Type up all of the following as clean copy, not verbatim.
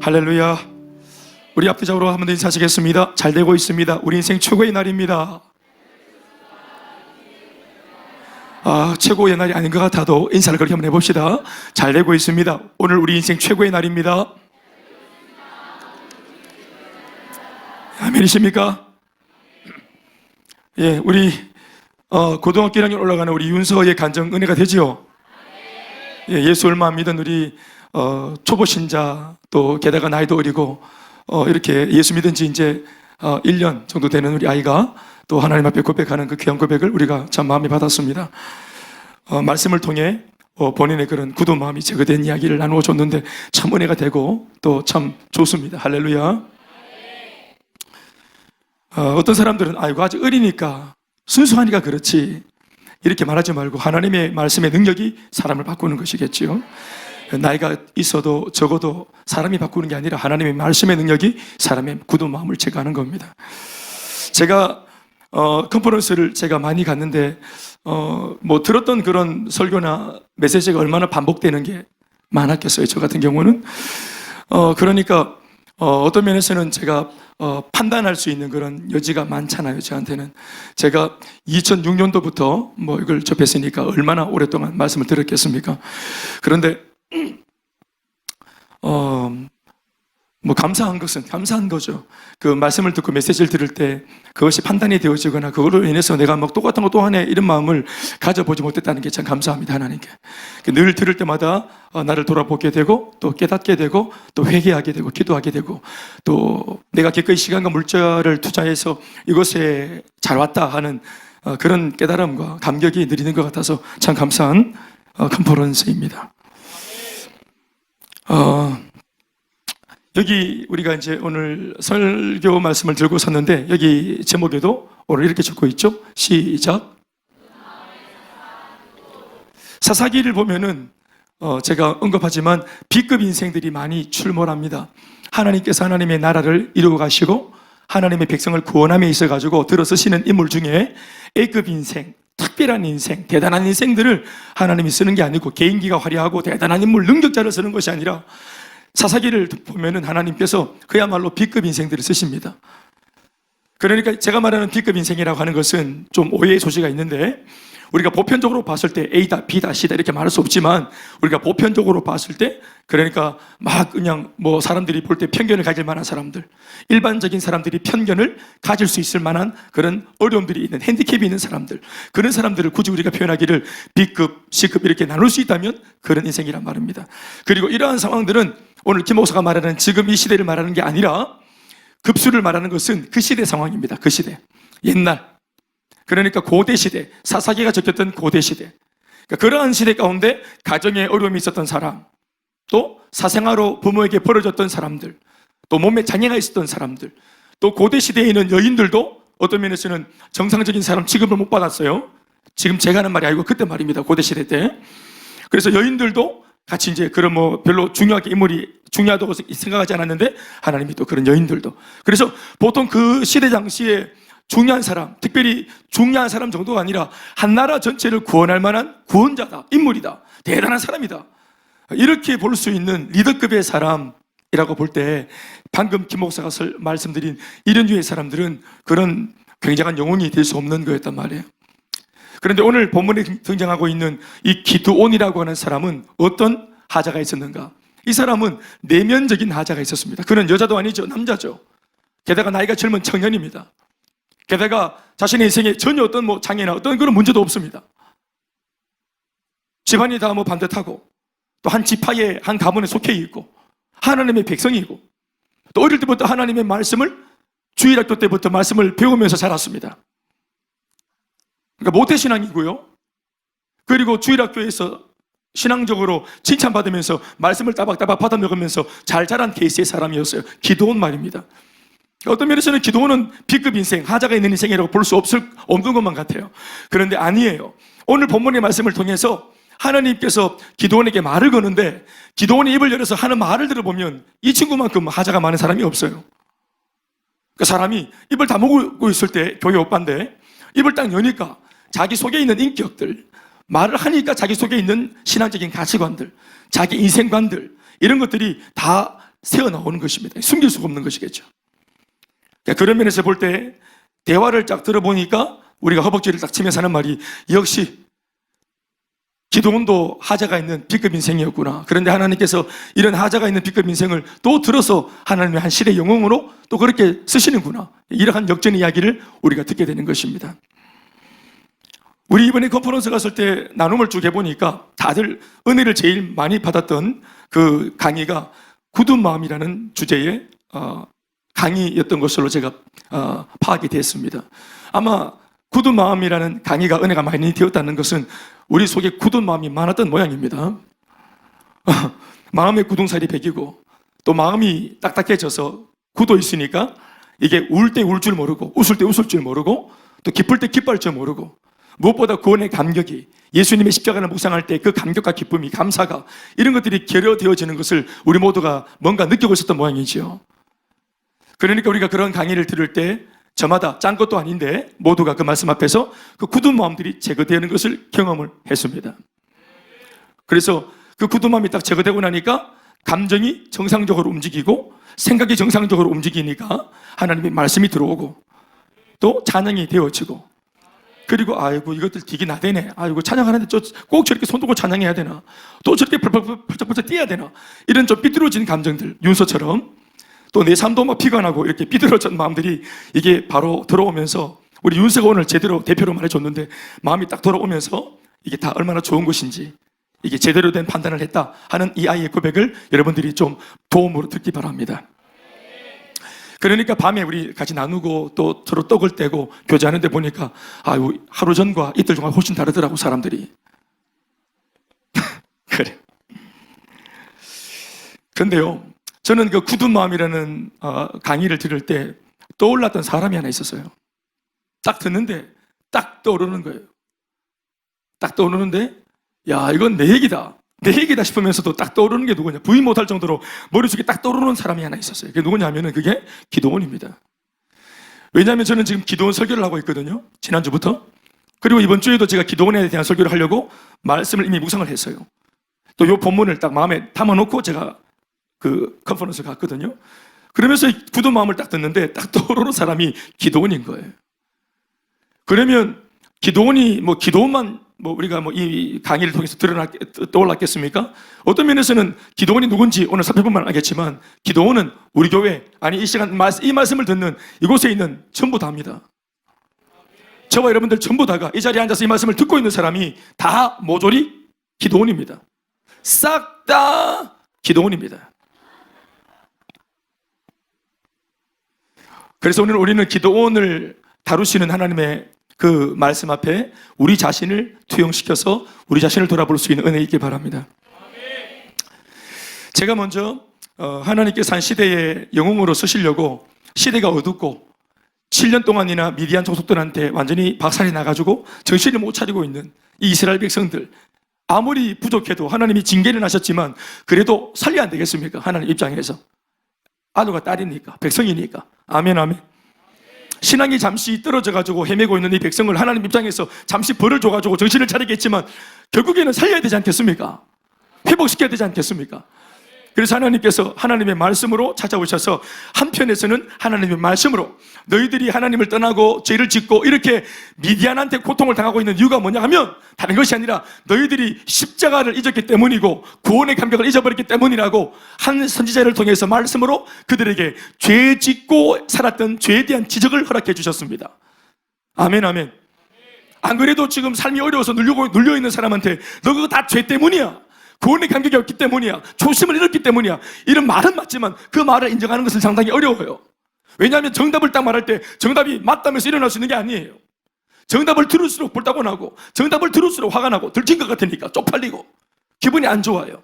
할렐루야. 우리 앞뒤적으로 한번 더 인사하시겠습니다. 잘 되고 있습니다. 우리 인생 최고의 날입니다. 최고의 날이 아닌 것 같아도 인사를 그렇게 한번 해봅시다. 잘 되고 있습니다. 오늘 우리 인생 최고의 날입니다. 아멘이십니까? 예, 우리 고등학교 1학년 올라가는 우리 윤서의 간증 은혜가 되지요? 예, 예수 얼마 안 믿은 우리 초보 신자, 또 게다가 나이도 어리고 이렇게 예수 믿은 지 이제 1년 정도 되는 우리 아이가 또 하나님 앞에 고백하는 그 귀한 고백을 우리가 참 마음에 받았습니다. 말씀을 통해 본인의 그런 굳은 마음이 제거된 이야기를 나누어 줬는데 참 은혜가 되고 또 참 좋습니다. 할렐루야. 어떤 사람들은 아이고 아직 어리니까 순수하니까 그렇지 이렇게 말하지 말고 하나님의 말씀의 능력이 사람을 바꾸는 것이겠지요. 나이가 있어도 적어도 사람이 바꾸는 게 아니라 하나님의 말씀의 능력이 사람의 굳은 마음을 제거하는 겁니다. 제가 컨퍼런스를 제가 많이 갔는데 뭐 들었던 그런 설교나 메시지가 얼마나 반복되는 게 많았겠어요. 저 같은 경우는 그러니까 어떤 면에서는 제가 판단할 수 있는 그런 여지가 많잖아요. 저한테는 제가 2006년도부터 뭐 이걸 접했으니까 얼마나 오랫동안 말씀을 들었겠습니까? 그런데 뭐 감사한 것은 감사한 거죠. 그 말씀을 듣고 메시지를 들을 때 그것이 판단이 되어지거나 그걸로 인해서 내가 막 똑같은 거 또 하네 이런 마음을 가져보지 못했다는 게 참 감사합니다. 하나님께 늘 들을 때마다 나를 돌아보게 되고 또 깨닫게 되고 또 회개하게 되고 기도하게 되고 또 내가 기꺼이 시간과 물자를 투자해서 이것에 잘 왔다 하는 그런 깨달음과 감격이 느리는 것 같아서 참 감사한 컨퍼런스입니다. 여기 우리가 이제 오늘 설교 말씀을 들고 섰는데 여기 제목에도 오늘 이렇게 적고 있죠. 시작. 사사기를 보면은 제가 언급하지만 B급 인생들이 많이 출몰합니다. 하나님께서 하나님의 나라를 이루어 가시고 하나님의 백성을 구원함에 있어 가지고 들어 쓰시는 인물 중에 A급 인생, 특별한 인생, 대단한 인생들을 하나님이 쓰는 게 아니고 개인기가 화려하고 대단한 인물, 능력자를 쓰는 것이 아니라 사사기를 보면은 하나님께서 그야말로 B급 인생들을 쓰십니다. 그러니까 제가 말하는 B급 인생이라고 하는 것은 좀 오해의 소지가 있는데 우리가 보편적으로 봤을 때 A다, B다, C다 이렇게 말할 수 없지만 우리가 보편적으로 봤을 때 그러니까 막 그냥 뭐 사람들이 볼 때 편견을 가질 만한 사람들, 일반적인 사람들이 편견을 가질 수 있을 만한 그런 어려움들이 있는 핸디캡이 있는 사람들, 그런 사람들을 굳이 우리가 표현하기를 B급, C급 이렇게 나눌 수 있다면 그런 인생이란 말입니다. 그리고 이러한 상황들은 오늘 김 목사가 말하는 지금 이 시대를 말하는 게 아니라 급수를 말하는 것은 그 시대 상황입니다. 그 시대, 옛날, 그러니까 고대 시대, 사사기가 적혔던 고대 시대, 그러니까 그러한 시대 가운데 가정에 어려움이 있었던 사람, 또 사생아로 부모에게 벌어졌던 사람들, 또 몸에 장애가 있었던 사람들, 또 고대 시대에 있는 여인들도 어떤 면에서는 정상적인 사람 취급을 못 받았어요. 지금 제가 하는 말이 아니고 그때 말입니다. 고대 시대 때. 그래서 여인들도 같이 이제 그런 뭐 별로 중요하게 인물이 중요하다고 생각하지 않았는데 하나님이 또 그런 여인들도. 그래서 보통 그 시대 당시에 중요한 사람, 특별히 중요한 사람 정도가 아니라 한 나라 전체를 구원할 만한 구원자다, 인물이다, 대단한 사람이다, 이렇게 볼 수 있는 리더급의 사람이라고 볼 때 방금 김 목사가 말씀드린 이런 류의 사람들은 그런 굉장한 영웅이 될 수 없는 거였단 말이에요. 그런데 오늘 본문에 등장하고 있는 이 기드온이라고 하는 사람은 어떤 하자가 있었는가? 이 사람은 내면적인 하자가 있었습니다. 그는 여자도 아니죠, 남자죠. 게다가 나이가 젊은 청년입니다. 게다가 자신의 인생에 전혀 어떤 뭐 장애나 어떤 그런 문제도 없습니다. 집안이 다 뭐 반듯하고 또 한 지파의 한 가문에 속해 있고 하나님의 백성이고 또 어릴 때부터 하나님의 말씀을 주일학교 때부터 말씀을 배우면서 자랐습니다. 그러니까 모태신앙이고요. 그리고 주일학교에서 신앙적으로 칭찬받으면서 말씀을 따박따박 받아 먹으면서 잘 자란 케이스의 사람이었어요. 기드온 말입니다. 어떤 면에서는 기드온은 B급 인생, 하자가 있는 인생이라고 볼 수 없는 것만 같아요. 그런데 아니에요. 오늘 본문의 말씀을 통해서 하나님께서 기드온에게 말을 거는데 기드온이 입을 열어서 하는 말을 들어보면 이 친구만큼 하자가 많은 사람이 없어요. 그 사람이 입을 다물고 있을 때 교회 오빠인데 입을 딱 여니까 자기 속에 있는 인격들, 말을 하니까 자기 속에 있는 신앙적인 가치관들, 자기 인생관들 이런 것들이 다 새어나오는 것입니다. 숨길 수가 없는 것이겠죠. 그러니까 그런 면에서 볼 때 대화를 쫙 들어보니까 우리가 허벅지를 딱 치면서 하는 말이 역시 기도원도 하자가 있는 B급 인생이었구나. 그런데 하나님께서 이런 하자가 있는 B급 인생을 또 들어서 하나님의 한 시대 영웅으로 또 그렇게 쓰시는구나. 이러한 역전 이야기를 우리가 듣게 되는 것입니다. 우리 이번에 컨퍼런스 갔을 때 나눔을 쭉 해보니까 다들 은혜를 제일 많이 받았던 그 강의가 굳은 마음이라는 주제의 강의였던 것으로 제가 파악이 됐습니다. 아마 굳은 마음이라는 강의가 은혜가 많이 되었다는 것은 우리 속에 굳은 마음이 많았던 모양입니다. 마음의 굳은살이 배기고 또 마음이 딱딱해져서 굳어 있으니까 이게 울 때 울 줄 모르고 웃을 때 웃을 줄 모르고 또 기쁠 때 기뻐할 줄 모르고 무엇보다 구원의 감격이 예수님의 십자가를 묵상할 때 그 감격과 기쁨이 감사가 이런 것들이 결여되어지는 것을 우리 모두가 뭔가 느끼고 있었던 모양이지요. 그러니까 우리가 그런 강의를 들을 때 저마다 짠 것도 아닌데 모두가 그 말씀 앞에서 그 굳은 마음들이 제거되는 것을 경험을 했습니다. 그래서 그 굳은 마음이 딱 제거되고 나니까 감정이 정상적으로 움직이고 생각이 정상적으로 움직이니까 하나님의 말씀이 들어오고 또 찬양이 되어지고 그리고 아이고 이것들 되게 나대네. 아이고 찬양하는데 꼭 저렇게 손 들고 찬양해야 되나? 또 저렇게 펄쩍펄쩍 뛰어야 되나? 이런 좀 삐뚤어진 감정들 윤서처럼 또 내 삶도 막 피가 나고 이렇게 삐뚤어진 마음들이 이게 바로 들어오면서 우리 윤서가 오늘 제대로 대표로 말해줬는데 마음이 딱 돌아오면서 이게 다 얼마나 좋은 것인지 이게 제대로 된 판단을 했다 하는 이 아이의 고백을 여러분들이 좀 도움으로 듣기 바랍니다. 그러니까 밤에 우리 같이 나누고 또 서로 떡을 떼고 교제하는데 보니까 아유 하루 전과 이틀 동안 훨씬 다르더라고 사람들이. 그래. 근데요 저는 그 굳은 마음이라는 강의를 들을 때 떠올랐던 사람이 하나 있었어요. 딱 듣는데 딱 떠오르는 거예요. 딱 떠오르는데 야 이건 내 얘기다. 내 얘기다 싶으면서도 딱 떠오르는 게 누구냐 부인 못할 정도로 머릿속에 딱 떠오르는 사람이 하나 있었어요. 그게 누구냐면은 그게 기도원입니다. 왜냐하면 저는 지금 기도원 설교를 하고 있거든요. 지난주부터. 그리고 이번 주에도 제가 기도원에 대한 설교를 하려고 말씀을 이미 묵상을 했어요. 또 이 본문을 딱 마음에 담아놓고 제가 그 컨퍼런스 갔거든요. 그러면서 굳은 마음을 딱 듣는데 딱 떠오르는 사람이 기도원인 거예요. 그러면 기도원이 기도원만 우리가 이 강의를 통해서 떠올랐겠습니까? 어떤 면에서는 기도원이 누군지 오늘 살펴보면 알겠지만 기도원은 우리 교회 아니 이 시간 이 말씀을 듣는 이곳에 있는 전부 다입니다. 저와 여러분들 전부 다가 이 자리에 앉아서 이 말씀을 듣고 있는 사람이 다 모조리 기도원입니다. 싹 다 기도원입니다. 그래서 오늘 우리는 기도원을 다루시는 하나님의 그 말씀 앞에 우리 자신을 투영시켜서 우리 자신을 돌아볼 수 있는 은혜 있길 바랍니다. 제가 먼저 하나님께서 한 시대의 영웅으로 쓰시려고 시대가 어둡고 7년 동안이나 미디안 종속들한테 완전히 박살이 나가지고 정신을 못 차리고 있는 이 이스라엘 백성들 아무리 부족해도 하나님이 징계를 하셨지만 그래도 살려야 안 되겠습니까? 하나님 입장에서 아들과 딸이니까 백성이니까 아멘 아멘. 신앙이 잠시 떨어져가지고 헤매고 있는 이 백성을 하나님 입장에서 잠시 벌을 줘가지고 정신을 차리겠지만 결국에는 살려야 되지 않겠습니까? 회복시켜야 되지 않겠습니까? 그래서 하나님께서 하나님의 말씀으로 찾아오셔서 한편에서는 하나님의 말씀으로 너희들이 하나님을 떠나고 죄를 짓고 이렇게 미디안한테 고통을 당하고 있는 이유가 뭐냐 하면 다른 것이 아니라 너희들이 십자가를 잊었기 때문이고 구원의 감격을 잊어버렸기 때문이라고 한 선지자를 통해서 말씀으로 그들에게 죄 짓고 살았던 죄에 대한 지적을 허락해 주셨습니다. 아멘 아멘. 안 그래도 지금 삶이 어려워서 눌려있는 사람한테 너 그거 다 죄 때문이야, 구원의 감격이 없기 때문이야, 초심을 잃었기 때문이야, 이런 말은 맞지만 그 말을 인정하는 것은 상당히 어려워요. 왜냐하면 정답을 딱 말할 때 정답이 맞다면서 일어날 수 있는 게 아니에요. 정답을 들을수록 불타고 나고 정답을 들을수록 화가 나고 들킨 것 같으니까 쪽팔리고 기분이 안 좋아요.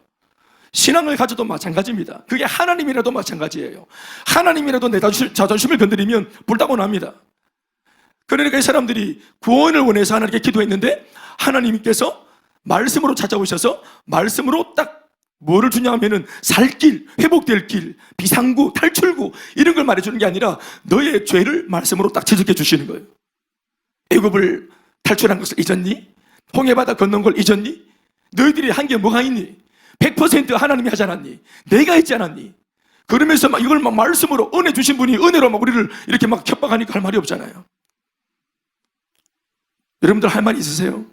신앙을 가져도 마찬가지입니다. 그게 하나님이라도 마찬가지예요. 하나님이라도 내 자존심을 건드리면 불타고 납니다. 그러니까 이 사람들이 구원을 원해서 하나님께 기도했는데 하나님께서 말씀으로 찾아오셔서 말씀으로 딱 뭐를 주냐 하면은 살 길, 회복될 길, 비상구, 탈출구 이런 걸 말해주는 게 아니라 너의 죄를 말씀으로 딱 지적해 주시는 거예요. 애굽을 탈출한 것을 잊었니? 홍해바다 건넌 걸 잊었니? 너희들이 한 게 뭐가 있니? 100% 하나님이 하지 않았니? 내가 했지 않았니? 그러면서 막 이걸 막 말씀으로 은혜 주신 분이 은혜로 막 우리를 이렇게 막 협박하니까 할 말이 없잖아요. 여러분들 할 말이 있으세요?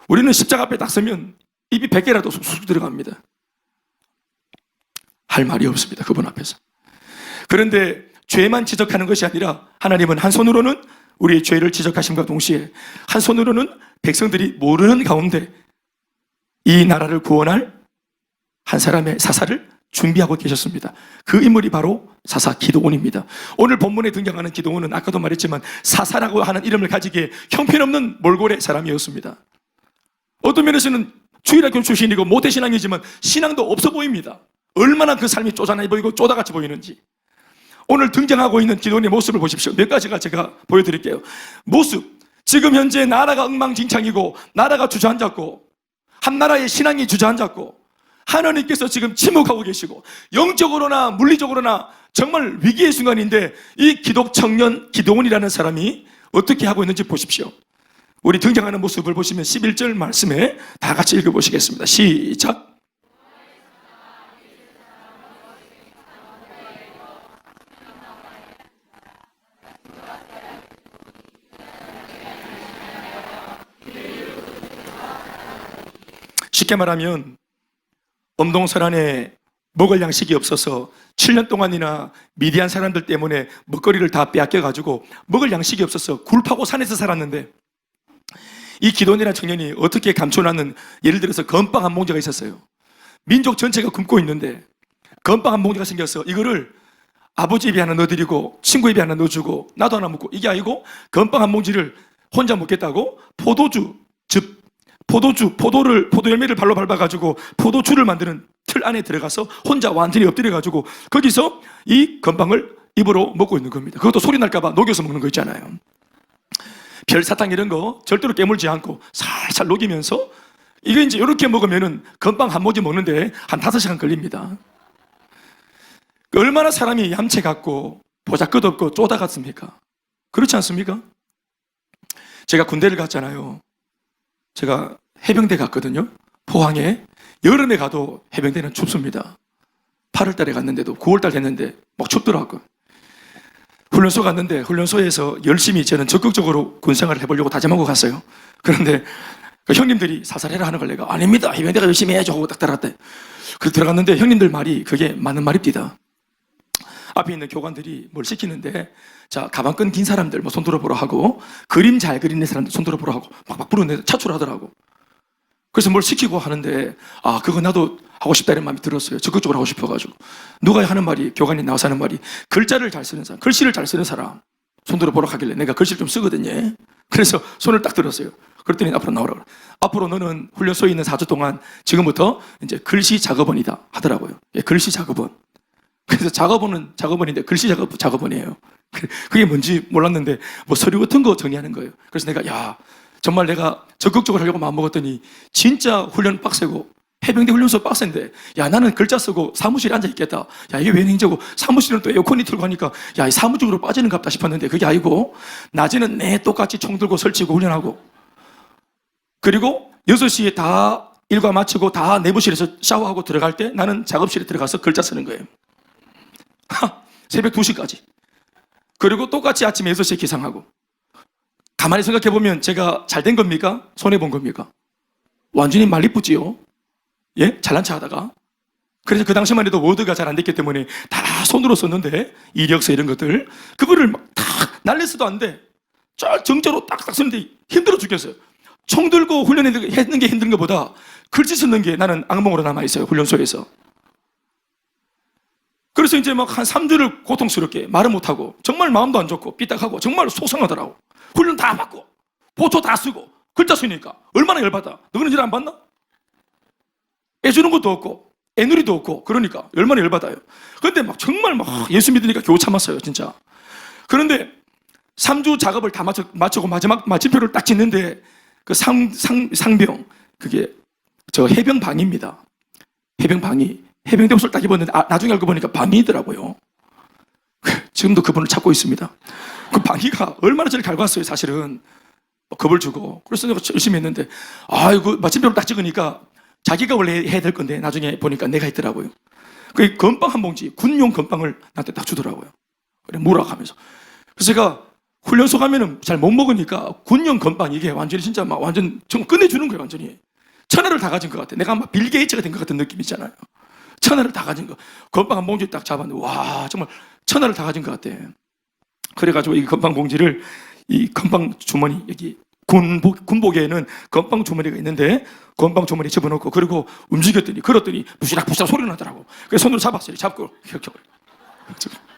우리는 십자가 앞에 딱 서면 입이 100개라도 쑥쑥 들어갑니다. 할 말이 없습니다. 그분 앞에서. 그런데 죄만 지적하는 것이 아니라 하나님은 한 손으로는 우리의 죄를 지적하심과 동시에 한 손으로는 백성들이 모르는 가운데 이 나라를 구원할 한 사람의 사사를 준비하고 계셨습니다. 그 인물이 바로 사사 기드온입니다. 오늘 본문에 등장하는 기드온은 아까도 말했지만 사사라고 하는 이름을 가지기에 형편없는 몰골의 사람이었습니다. 어떤 면에서는 주일학교 출신이고 모태신앙이지만 신앙도 없어 보입니다. 얼마나 그 삶이 쪼잔해 보이고 쪼다같이 보이는지. 오늘 등장하고 있는 기드온의 모습을 보십시오. 몇 가지가 제가 보여드릴게요. 모습, 지금 현재 나라가 엉망진창이고 나라가 주저앉았고 한 나라의 신앙이 주저앉았고 하나님께서 지금 침묵하고 계시고 영적으로나 물리적으로나 정말 위기의 순간인데 이 기독 청년 기드온이라는 사람이 어떻게 하고 있는지 보십시오. 우리 등장하는 모습을 보시면 11절 말씀에 다 같이 읽어보시겠습니다. 시작. 쉽게 말하면 엄동설안에 먹을 양식이 없어서 7년 동안이나 미디안 사람들 때문에 먹거리를 다 빼앗겨가지고 먹을 양식이 없어서 굴파고 산에서 살았는데 이 기드온이라는 청년이 어떻게 감춰놨는, 예를 들어서 건빵 한 봉지가 있었어요. 민족 전체가 굶고 있는데 건빵 한 봉지가 생겨서 이거를 아버지 입에 하나 넣어드리고 친구 입에 하나 넣어주고 나도 하나 먹고, 이게 아니고 건빵 한 봉지를 혼자 먹겠다고 포도 열매를 발로 밟아가지고 포도주를 만드는 틀 안에 들어가서 혼자 완전히 엎드려가지고 거기서 이 건빵을 입으로 먹고 있는 겁니다. 그것도 소리 날까봐 녹여서 먹는 거 있잖아요. 별사탕 이런 거 절대로 깨물지 않고 살살 녹이면서, 이게 이제 이렇게 먹으면은 건빵 한 모지 먹는데 한 5시간 걸립니다. 얼마나 사람이 얌체 같고 보잘것없고 쪼다 같습니까? 그렇지 않습니까? 제가 군대를 갔잖아요. 제가 해병대 갔거든요. 포항에. 여름에 가도 해병대는 춥습니다. 8월 달에 갔는데도 9월 달 됐는데 막 춥더라고요. 훈련소 갔는데 훈련소에서 열심히 저는 적극적으로 군생활을 해보려고 다짐하고 갔어요. 그런데 그 형님들이 사살해라 하는 걸 내가 아닙니다. 해병대가 열심히 해야죠 하고 딱 들어갔대. 그래서 들어갔는데 형님들 말이 그게 맞는 말입니다. 앞에 있는 교관들이 뭘 시키는데, 자, 가방끈 긴 사람들 뭐 손 들어보라 하고, 그림 잘 그리는 사람들 손 들어보라 하고 막 부르는데 차출하더라고. 그래서 뭘 시키고 하는데, 아, 그거 나도 하고 싶다는 마음이 들었어요. 적극적으로 하고 싶어가지고. 누가 하는 말이, 교관이 나와서 하는 말이, 글자를 잘 쓰는 사람, 글씨를 잘 쓰는 사람 손 들어보라 하길래 내가 글씨를 좀 쓰거든요. 그래서 손을 딱 들었어요. 그랬더니 앞으로 나오라 그래. 앞으로 너는 훈련소에 있는 4주 동안 지금부터 이제 글씨 작업원이다 하더라고요. 예, 글씨 작업원. 그래서 작업원인데 글씨 작업원이에요. 그게 뭔지 몰랐는데 뭐 서류 같은 거 정리하는 거예요. 그래서 내가 야, 정말 내가 적극적으로 하려고 마음먹었더니 진짜 훈련 빡세고 해병대 훈련소 빡센데, 야, 나는 글자 쓰고 사무실에 앉아 있겠다. 야, 이게 웬 행정고 사무실은 또 에어컨이 틀고 하니까 야, 이 사무직으로 빠지는 갑다 싶었는데 그게 아니고, 낮에는 내 똑같이 총 들고 설치고 훈련하고, 그리고 6시에 다 일과 마치고 다 내부실에서 샤워하고 들어갈 때 나는 작업실에 들어가서 글자 쓰는 거예요. 새벽 2시까지. 그리고 똑같이 아침 6시에 기상하고. 가만히 생각해보면 제가 잘 된 겁니까? 손해본 겁니까? 완전히 말리쁘지요. 예? 잘난 체 하다가. 그래서 그 당시만 해도 워드가 잘 안 됐기 때문에 다 손으로 썼는데, 이력서 이런 것들 그거를 막 다 날려서도 안 돼. 정자로 딱딱 쓰는데 힘들어 죽겠어요. 총 들고 훈련하는 게 힘든 것보다 글씨 쓰는 게 나는 악몽으로 남아있어요. 훈련소에서. 그래서 이제 막 한 3주를 고통스럽게 말을 못하고 정말 마음도 안 좋고 삐딱하고 정말 속상하더라고. 훈련 다 받고 보초 다 쓰고 글자 쓰니까 얼마나 열받아. 너는 일 안 받나? 애주는 것도 없고 애누리도 없고 그러니까 얼마나 열받아요. 그런데 막 정말 막 예수 믿으니까 겨우 참았어요 진짜. 그런데 3주 작업을 다 마치고 마지막 마침표를 딱 짓는데 그 상병, 그게 저 해병방입니다. 해병방이 해병대 옷을 딱 입었는데 나중에 알고 보니까 방위더라고요. 지금도 그분을 찾고 있습니다. 그 방위가 얼마나 저를 갈궜어요 사실은. 겁을 주고. 그래서 내가 열심히 했는데, 아이고 마침표를 딱 찍으니까 자기가 원래 해야 될 건데 나중에 보니까 내가 했더라고요. 그 건빵 한 봉지, 군용 건빵을 나한테 딱 주더라고요. 그래, 무락 하면서. 그래서 제가 훈련소 가면은 잘 못 먹으니까 군용 건빵 이게 완전히 진짜 막 완전 좀 끝내주는 거예요, 완전히. 천하를 다 가진 것 같아. 내가 막 빌 게이츠가 된 것 같은 느낌 있잖아요. 천하를 다 가진 거. 건빵 한 봉지 딱 잡았는데, 와, 정말 천하를 다 가진 것 같아. 그래가지고 이 건빵 봉지를 이 건빵 주머니, 여기 군복에는 건빵 주머니가 있는데 건빵 주머니 집어넣고 그리고 움직였더니 걸었더니 부시락부시락 소리 나더라고. 그래서 손으로 잡았어요. 잡고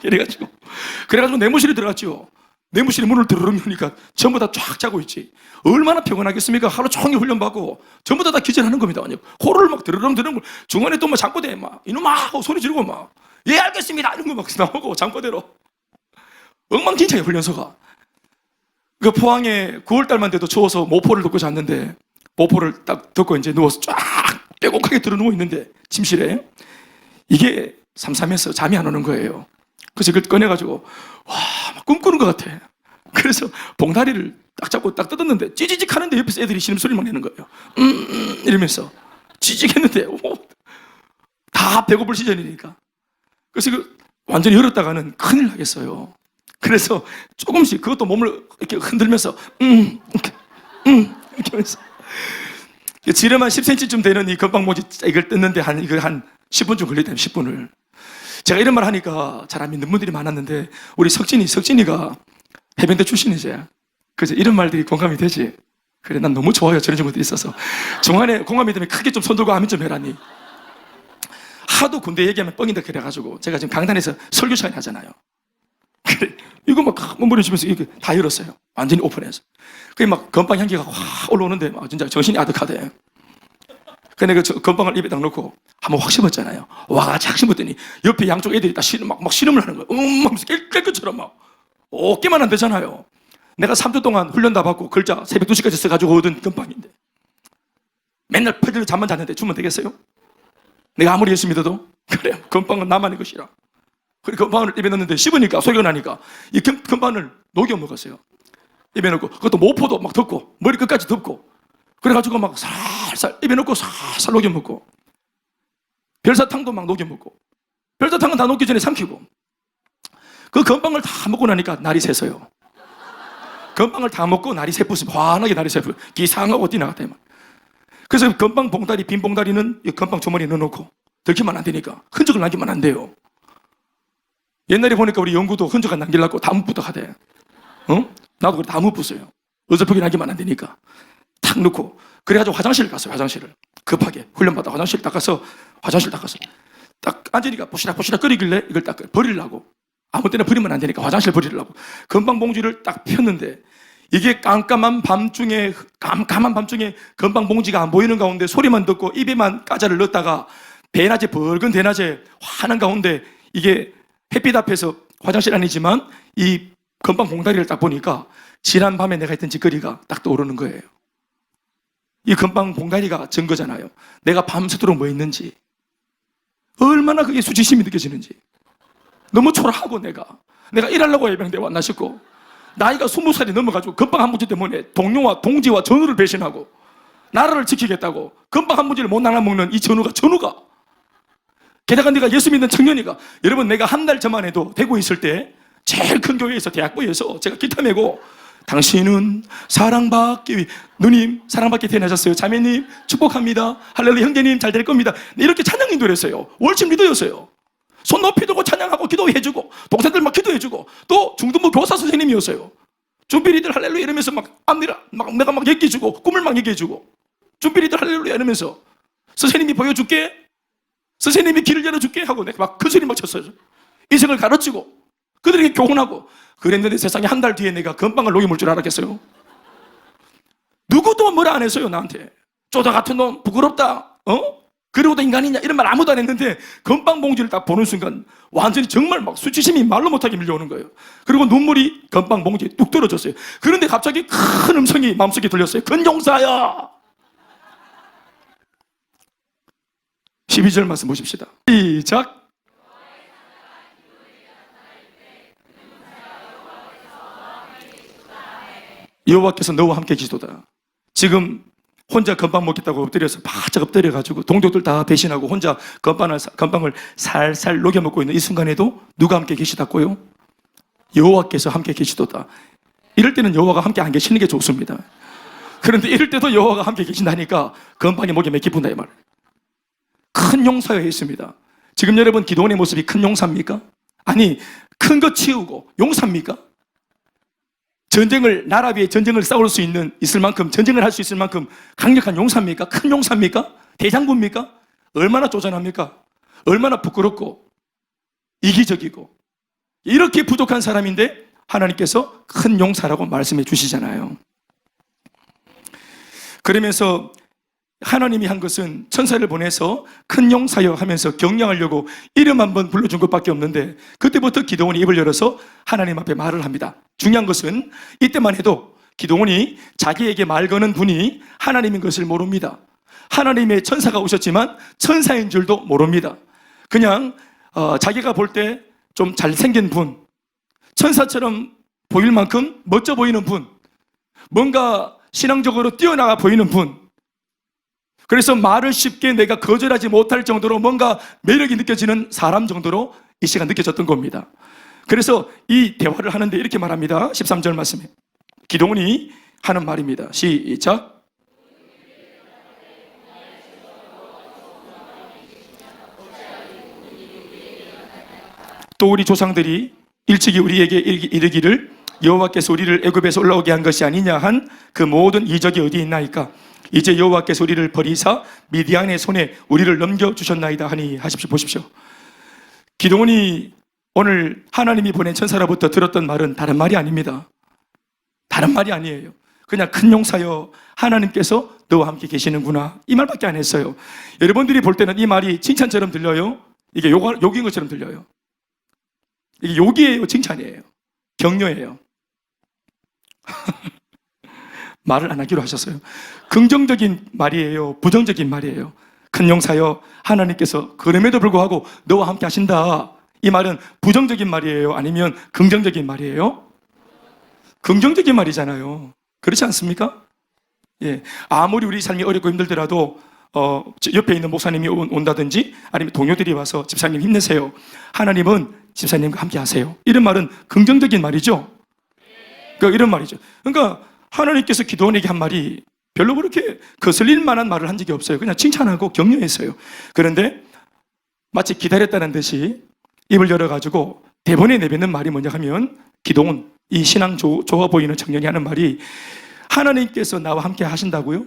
그래가지고 내무실에 들어갔죠. 내무실에 문을 드르륵 여니까 전부 다 쫙 자고 있지. 얼마나 피곤하겠습니까? 하루 종일 훈련받고 전부 다 기절하는 겁니다. 코를 막 드르륵 드르륵 중간에 또 막 잠꼬대 막 이놈아 하고 소리 지르고 막 예 알겠습니다 이런 거 막 나오고 잠꼬대로 엉망진창이야 훈련소가. 그 포항에 9월달만 돼도 추워서 모포를 덮고 잤는데 모포를 딱 덮고 이제 누워서 쫙 빼곡하게 들어 누워 있는데 침실에 이게 삼삼해서 잠이 안 오는 거예요. 그래서 이걸 꺼내가지고 와, 막 꿈꾸는 것 같아. 그래서 봉다리를 딱 잡고 딱 뜯었는데 찌지직 하는데 옆에서 애들이 신음소리만 내는 거예요. 이러면서 찌직했는데 다 배고플 시즌이니까. 그래서 완전히 열었다가는 큰일 나겠어요. 그래서 조금씩 그것도 몸을 이렇게 흔들면서 이렇게 하면서 지름 한 10cm쯤 되는 이 건빵모지 이걸 뜯는데 이걸 한 10분쯤 걸렸대요. 10분을. 제가 이런 말 하니까 잘 안 믿는 분들이 많았는데 우리 석진이가 해병대 출신이지. 그래서 이런 말들이 공감이 되지. 그래, 난 너무 좋아요. 저런 친구들이 있어서. 중간에 공감이 되면 크게 좀 손 들고 아멘 좀 해라니. 하도 군대 얘기하면 뻥인다 그래가지고 제가 지금 강단에서 설교 시간이 하잖아요. 그래, 이거 막 머리치면서 이렇게 다 열었어요. 완전히 오픈해서. 그게 막 건빵 향기가 확 올라오는데 막 진짜 정신이 아득하대. 근데 그 건빵을 입에 딱 넣고 한번 확 씹었잖아요. 와, 착 씹었더니 옆에 양쪽 애들이 다 막 실험을 하는 거예요. 하면서 깨끗처럼 막. 어깨만 안 되잖아요. 내가 3주 동안 훈련 다 받고 글자 새벽 2시까지 써가지고 얻은 건빵인데. 맨날 퍼즐로 잠만 잤는데 주면 되겠어요? 내가 아무리 열심히 믿어도? 그래, 건빵은 나만의 것이라. 그래, 건빵을 입에 넣는데 씹으니까 소리가 나니까 이 건빵을 녹여 먹었어요. 입에 넣고 그것도 모포도 막 덮고 머리 끝까지 덮고 그래가지고 막 살살 입에 넣고 살살 녹여 먹고 별사탕도 막 녹여 먹고 별사탕은 다 녹기 전에 삼키고 그 건빵을 다 먹고 나니까 날이 새서요. 건빵을 다 먹고 날이 새뿌서 환하게 날이 새뿌 기상하고 뛰나갔다. 그래서 건빵 봉다리 빈 봉다리는 이 건빵 주머니에 넣어놓고 들키면 안 되니까 흔적을 남기면 안 돼요. 옛날에 보니까 우리 영구도 흔적 안 남기려고 다 묻부터 하대. 나도 그래 다 묻었어요. 어설프게 남기면 안 되니까 탁 넣고 그래가지고 화장실을 갔어요. 화장실을 급하게 훈련받아 화장실 딱 가서 딱 앉으니까 보시락 끓이길래 이걸 딱 버리려고 아무 때나 버리면 안 되니까 화장실 버리려고 건빵 봉지를 딱 폈는데 이게 깜깜한 밤중에 건빵 봉지가 안 보이는 가운데 소리만 듣고 입에만 과자를 넣었다가 대낮에 붉은 대낮에 환한 가운데 이게 햇빛 앞에서 화장실 아니지만 이 건빵 봉다리를 딱 보니까 지난 밤에 내가 했던 짓거리가 딱 떠오르는 거예요. 이 건빵 봉다리가 증거잖아요. 내가 밤새도록 뭐 했는지 얼마나 그게 수치심이 느껴지는지 너무 초라하고 내가 일하려고 해병대 왔나 싶고 나이가 20살이 넘어가지고 건빵 한 문제 때문에 동료와 동지와 전우를 배신하고 나라를 지키겠다고 건빵 한 문제를 못 나눠 먹는 이 전우가 게다가 네가 예수 믿는 청년이가 여러분 내가 한 달 전만 해도 대구에 있을 때 제일 큰 교회에서 대학부에서 제가 기타 메고 당신은 사랑받기 위해 누님 사랑받기 태어나셨어요. 자매님 축복합니다. 할렐루야 형제님 잘 될 겁니다. 이렇게 찬양 인도를 했어요. 월침 리더였어요. 손 높이 들고 찬양하고 기도해주고 동생들 막 기도해주고 또 중등부 교사 선생님이었어요. 준비리들 할렐루야 이러면서 내가 막 얘기해주고 꿈을 막 얘기해주고 준비리들 할렐루야 이러면서 선생님이 보여줄게 선생님이 길을 열어줄게 하고 내가 막 큰 소리 막 쳤어요. 인생을 가르치고 그들에게 교훈하고 그랬는데 세상에 한 달 뒤에 내가 건빵을 녹여 먹을 줄 알았겠어요? 누구도 뭐라 안 했어요 나한테. 쪼다 같은 놈 부끄럽다 그러고도 인간이냐 이런 말 아무도 안 했는데 건빵 봉지를 딱 보는 순간 완전히 정말 막 수치심이 말로 못하게 밀려오는 거예요. 그리고 눈물이 건빵 봉지에 뚝 떨어졌어요. 그런데 갑자기 큰 음성이 마음속에 들렸어요. 근종사야 12절 말씀 보십시다. 시작. 여호와께서 너와 함께 계시도다. 지금 혼자 건빵 먹겠다고 엎드려서 바짝 엎드려가지고 동족들 다 배신하고 혼자 건빵을 살살 녹여 먹고 있는 이 순간에도 누가 함께 계시다고요? 여호와께서 함께 계시도다. 이럴 때는 여호와가 함께 안 계시는 게 좋습니다. 그런데 이럴 때도 여호와가 함께 계신다니까 건빵이 목에 몇 기쁜다 이 말이에요. 큰 용사여 했습니다. 지금 여러분 기도원의 모습이 큰 용사입니까? 아니, 큰 거 치우고 용사입니까? 나라 위에 전쟁을 있을 만큼, 전쟁을 할 수 있을 만큼 강력한 용사입니까? 큰 용사입니까? 대장부입니까? 얼마나 쪼잔합니까? 얼마나 부끄럽고 이기적이고 이렇게 부족한 사람인데 하나님께서 큰 용사라고 말씀해 주시잖아요. 그러면서 하나님이 한 것은 천사를 보내서 큰 용사여 하면서 격려하려고 이름 한번 불러준 것밖에 없는데 그때부터 기드온이 입을 열어서 하나님 앞에 말을 합니다. 중요한 것은 이때만 해도 기드온이 자기에게 말 거는 분이 하나님인 것을 모릅니다. 하나님의 천사가 오셨지만 천사인 줄도 모릅니다. 그냥 자기가 볼 때 좀 잘생긴 분, 천사처럼 보일 만큼 멋져 보이는 분, 뭔가 신앙적으로 뛰어나가 보이는 분, 그래서 말을 쉽게 내가 거절하지 못할 정도로 뭔가 매력이 느껴지는 사람 정도로 이 시간 느껴졌던 겁니다. 그래서 이 대화를 하는데 이렇게 말합니다. 13절 말씀에 기드온이 하는 말입니다. 시작. 또 우리 조상들이 일찍이 우리에게 이르기를 여호와께서 우리를 애굽에서 올라오게 한 것이 아니냐 한 그 모든 이적이 어디 있나이까? 이제 여호와께서 우리를 버리사 미디안의 손에 우리를 넘겨주셨나이다 하니 하십시오. 보십시오. 기드온이 오늘 하나님이 보낸 천사로부터 들었던 말은 다른 말이 아닙니다. 다른 말이 아니에요. 그냥 큰 용사여 하나님께서 너와 함께 계시는구나 이 말밖에 안 했어요. 여러분들이 볼 때는 이 말이 칭찬처럼 들려요? 이게 욕인 것처럼 들려요? 이게 욕이에요? 칭찬이에요? 격려예요? 말을 안 하기로 하셨어요. 긍정적인 말이에요? 부정적인 말이에요? 큰 용사여 하나님께서 그럼에도 불구하고 너와 함께 하신다 이 말은 부정적인 말이에요? 아니면 긍정적인 말이에요? 긍정적인 말이잖아요. 그렇지 않습니까? 예. 아무리 우리 삶이 어렵고 힘들더라도 옆에 있는 목사님이 온다든지 아니면 동료들이 와서 집사님 힘내세요. 하나님은 집사님과 함께 하세요. 이런 말은 긍정적인 말이죠. 그러니까 이런 말이죠. 그러니까 하나님께서 기드온에게 한 말이 별로 그렇게 거슬릴 만한 말을 한 적이 없어요. 그냥 칭찬하고 격려했어요. 그런데 마치 기다렸다는 듯이 입을 열어가지고 대본에 내뱉는 말이 뭐냐 하면 기드온, 이 신앙 좋아 보이는 청년이 하는 말이 하나님께서 나와 함께 하신다고요?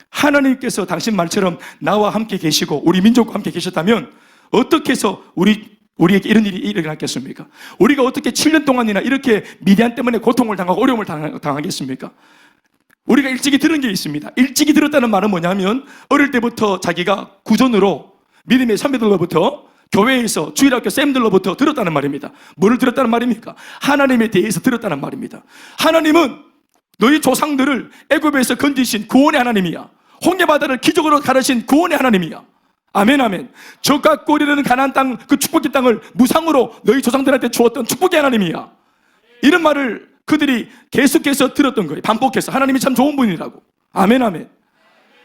하나님께서 당신 말처럼 나와 함께 계시고 우리 민족과 함께 계셨다면 어떻게 해서 우리에게 이런 일이 일어났겠습니까? 우리가 어떻게 7년 동안이나 이렇게 미디안 때문에 고통을 당하고 어려움을 당하겠습니까? 우리가 일찍이 들은 게 있습니다. 일찍이 들었다는 말은 뭐냐면 어릴 때부터 자기가 구전으로 믿음의 선배들로부터 교회에서 주일학교 쌤들로부터 들었다는 말입니다. 뭐를 들었다는 말입니까? 하나님에 대해서 들었다는 말입니다. 하나님은 너희 조상들을 애굽에서 건지신 구원의 하나님이야. 홍해바다를 기적으로 가르신 구원의 하나님이야. 아멘 아멘. 젖과 꿀이 흐르는 가나안 땅, 그 축복의 땅을 무상으로 너희 조상들한테 주었던 축복의 하나님이야. 이런 말을 그들이 계속해서 들었던 거예요. 반복해서 하나님이 참 좋은 분이라고. 아멘 아멘.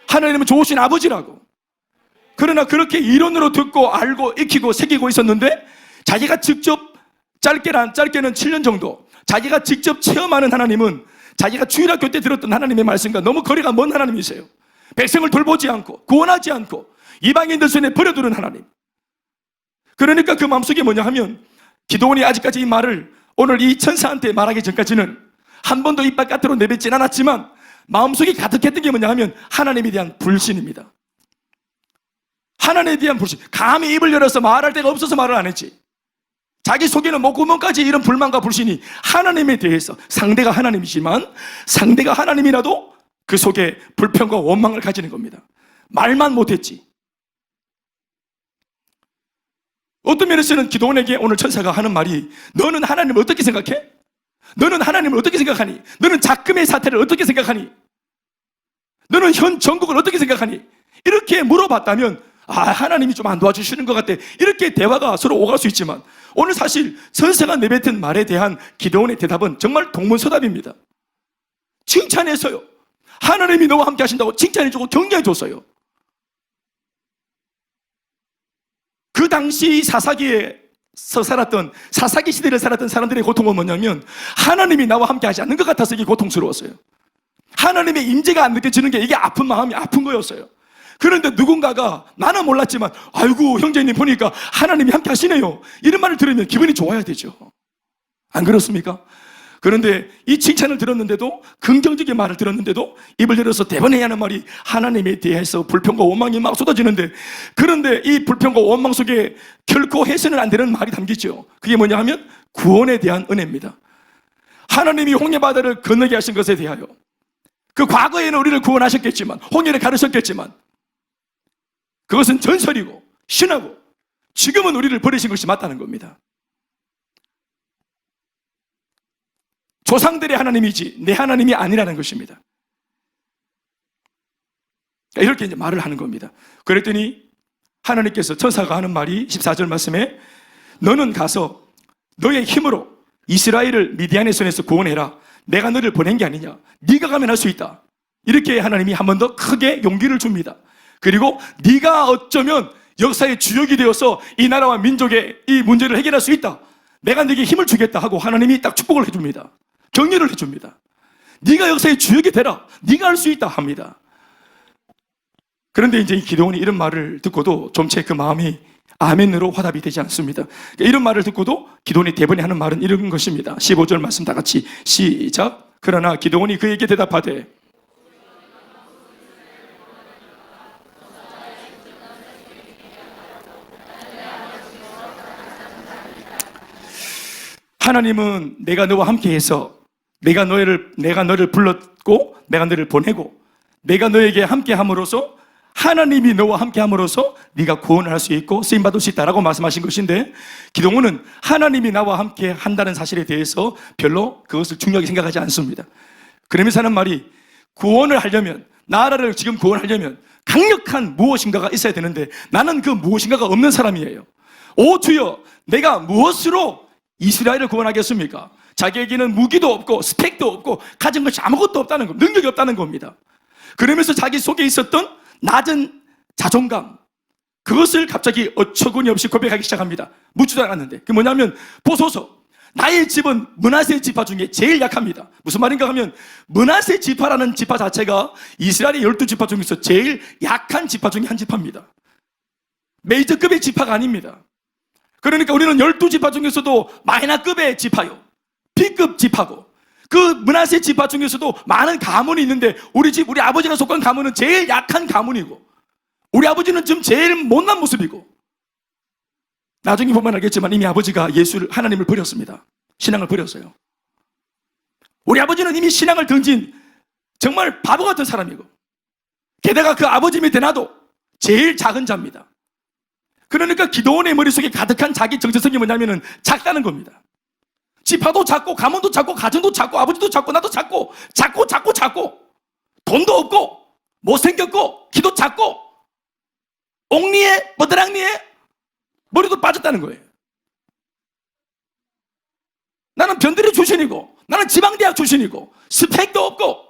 하나님은 좋으신 아버지라고. 그러나 그렇게 이론으로 듣고 알고 익히고 새기고 있었는데 자기가 직접 짧게는 7년 정도 자기가 직접 체험하는 하나님은 자기가 주일학교 때 들었던 하나님의 말씀과 너무 거리가 먼 하나님이세요. 백성을 돌보지 않고 구원하지 않고 이방인들 손에 버려두는 하나님. 그러니까 그 마음속에 뭐냐 하면 기드온이 아직까지 이 말을 오늘 이 천사한테 말하기 전까지는 한 번도 입 바깥으로 내뱉진 않았지만 마음속에 가득했던 게 뭐냐 하면 하나님에 대한 불신입니다. 하나님에 대한 불신. 감히 입을 열어서 말할 데가 없어서 말을 안 했지. 자기 속에는 목구멍까지 이런 불만과 불신이 하나님에 대해서 상대가 하나님이지만 상대가 하나님이라도 그 속에 불평과 원망을 가지는 겁니다. 말만 못했지. 어떤 면에서는 기드온에게 오늘 천사가 하는 말이 너는 하나님을 어떻게 생각해? 너는 하나님을 어떻게 생각하니? 너는 작금의 사태를 어떻게 생각하니? 너는 현 정국을 어떻게 생각하니? 이렇게 물어봤다면 하나님이 좀 안 도와주시는 것 같아. 이렇게 대화가 서로 오갈 수 있지만 오늘 사실 천사가 내뱉은 말에 대한 기드온의 대답은 정말 동문서답입니다. 칭찬해서요. 하나님이 너와 함께 하신다고 칭찬해주고 격려해줬어요. 그 당시 사사기에서 살았던, 사사기 시대를 살았던 사람들의 고통은 뭐냐면 하나님이 나와 함께 하지 않는 것 같아서 이게 고통스러웠어요. 하나님의 임재가 안 느껴지는 게 이게 아픈 마음이 아픈 거였어요. 그런데 누군가가, 나는 몰랐지만 아이고 형제님 보니까 하나님이 함께 하시네요, 이런 말을 들으면 기분이 좋아야 되죠. 안 그렇습니까? 그런데 이 칭찬을 들었는데도, 긍정적인 말을 들었는데도 입을 열어서 대번에 하는 말이 하나님에 대해서 불평과 원망이 막 쏟아지는데, 그런데 이 불평과 원망 속에 결코 해서는 안 되는 말이 담기죠. 그게 뭐냐 하면 구원에 대한 은혜입니다. 하나님이 홍해바다를 건너게 하신 것에 대하여, 그 과거에는 우리를 구원하셨겠지만, 홍해를 가르셨겠지만, 그것은 전설이고 신하고 지금은 우리를 버리신 것이 맞다는 겁니다. 조상들의 하나님이지 내 하나님이 아니라는 것입니다. 이렇게 이제 말을 하는 겁니다. 그랬더니 하나님께서, 천사가 하는 말이 14절 말씀에 너는 가서 너의 힘으로 이스라엘을 미디안의 손에서 구원해라. 내가 너를 보낸 게 아니냐. 네가 가면 할 수 있다. 이렇게 하나님이 한 번 더 크게 용기를 줍니다. 그리고 네가 어쩌면 역사의 주역이 되어서 이 나라와 민족의 이 문제를 해결할 수 있다. 내가 네게 힘을 주겠다 하고 하나님이 딱 축복을 해줍니다. 격려를 해줍니다. 네가 역사의 주역이 되라. 네가 할 수 있다 합니다. 그런데 이제 기드온이 이런 말을 듣고도 좀채 그 마음이 아멘으로 화답이 되지 않습니다. 이런 말을 듣고도 기드온이 대번에 하는 말은 이런 것입니다. 15절 말씀 다 같이 시작. 그러나 기드온이 그에게 대답하되 하나님은 내가 너와 함께해서 내가 너를 불렀고 내가 너를 보내고 내가 너에게 함께함으로써 하나님이 너와 함께함으로써 네가 구원을 할 수 있고 쓰임받을 수 있다라고 말씀하신 것인데, 기드온은 하나님이 나와 함께 한다는 사실에 대해서 별로 그것을 중요하게 생각하지 않습니다. 그러면서 하는 말이, 구원을 하려면, 나라를 지금 구원하려면 강력한 무엇인가가 있어야 되는데 나는 그 무엇인가가 없는 사람이에요. 오 주여, 내가 무엇으로 이스라엘을 구원하겠습니까? 자기에게는 무기도 없고 스펙도 없고 가진 것이 아무것도 없다는 겁니다. 능력이 없다는 겁니다. 그러면서 자기 속에 있었던 낮은 자존감, 그것을 갑자기 어처구니 없이 고백하기 시작합니다. 묻지도 않았는데. 그게 뭐냐면, 보소서, 나의 집은 므낫세 지파 중에 제일 약합니다. 무슨 말인가 하면, 므낫세 지파라는 지파 자체가 이스라엘의 12지파 중에서 제일 약한 지파 중에 한 지파입니다. 메이저급의 지파가 아닙니다. 그러니까 우리는 12지파 중에서도 마이너급의 지파요, B급 지파고, 그 므낫세 지파 중에서도 많은 가문이 있는데 우리 아버지가 속한 가문은 제일 약한 가문이고, 우리 아버지는 지금 제일 못난 모습이고, 나중에 보면 알겠지만 이미 아버지가 하나님을 버렸습니다. 신앙을 버렸어요. 우리 아버지는 이미 신앙을 던진 정말 바보 같은 사람이고, 게다가 그 아버지 밑에 나도 제일 작은 자입니다. 그러니까 기드온의 머릿속에 가득한 자기 정체성이 뭐냐면은 작다는 겁니다. 지파도 작고 가문도 작고 가정도 작고 아버지도 작고 나도 작고 돈도 없고 못생겼고 키도 작고 옥리에 버드랑리에 머리도 빠졌다는 거예요. 나는 변두리 출신이고 나는 지방대학 출신이고 스펙도 없고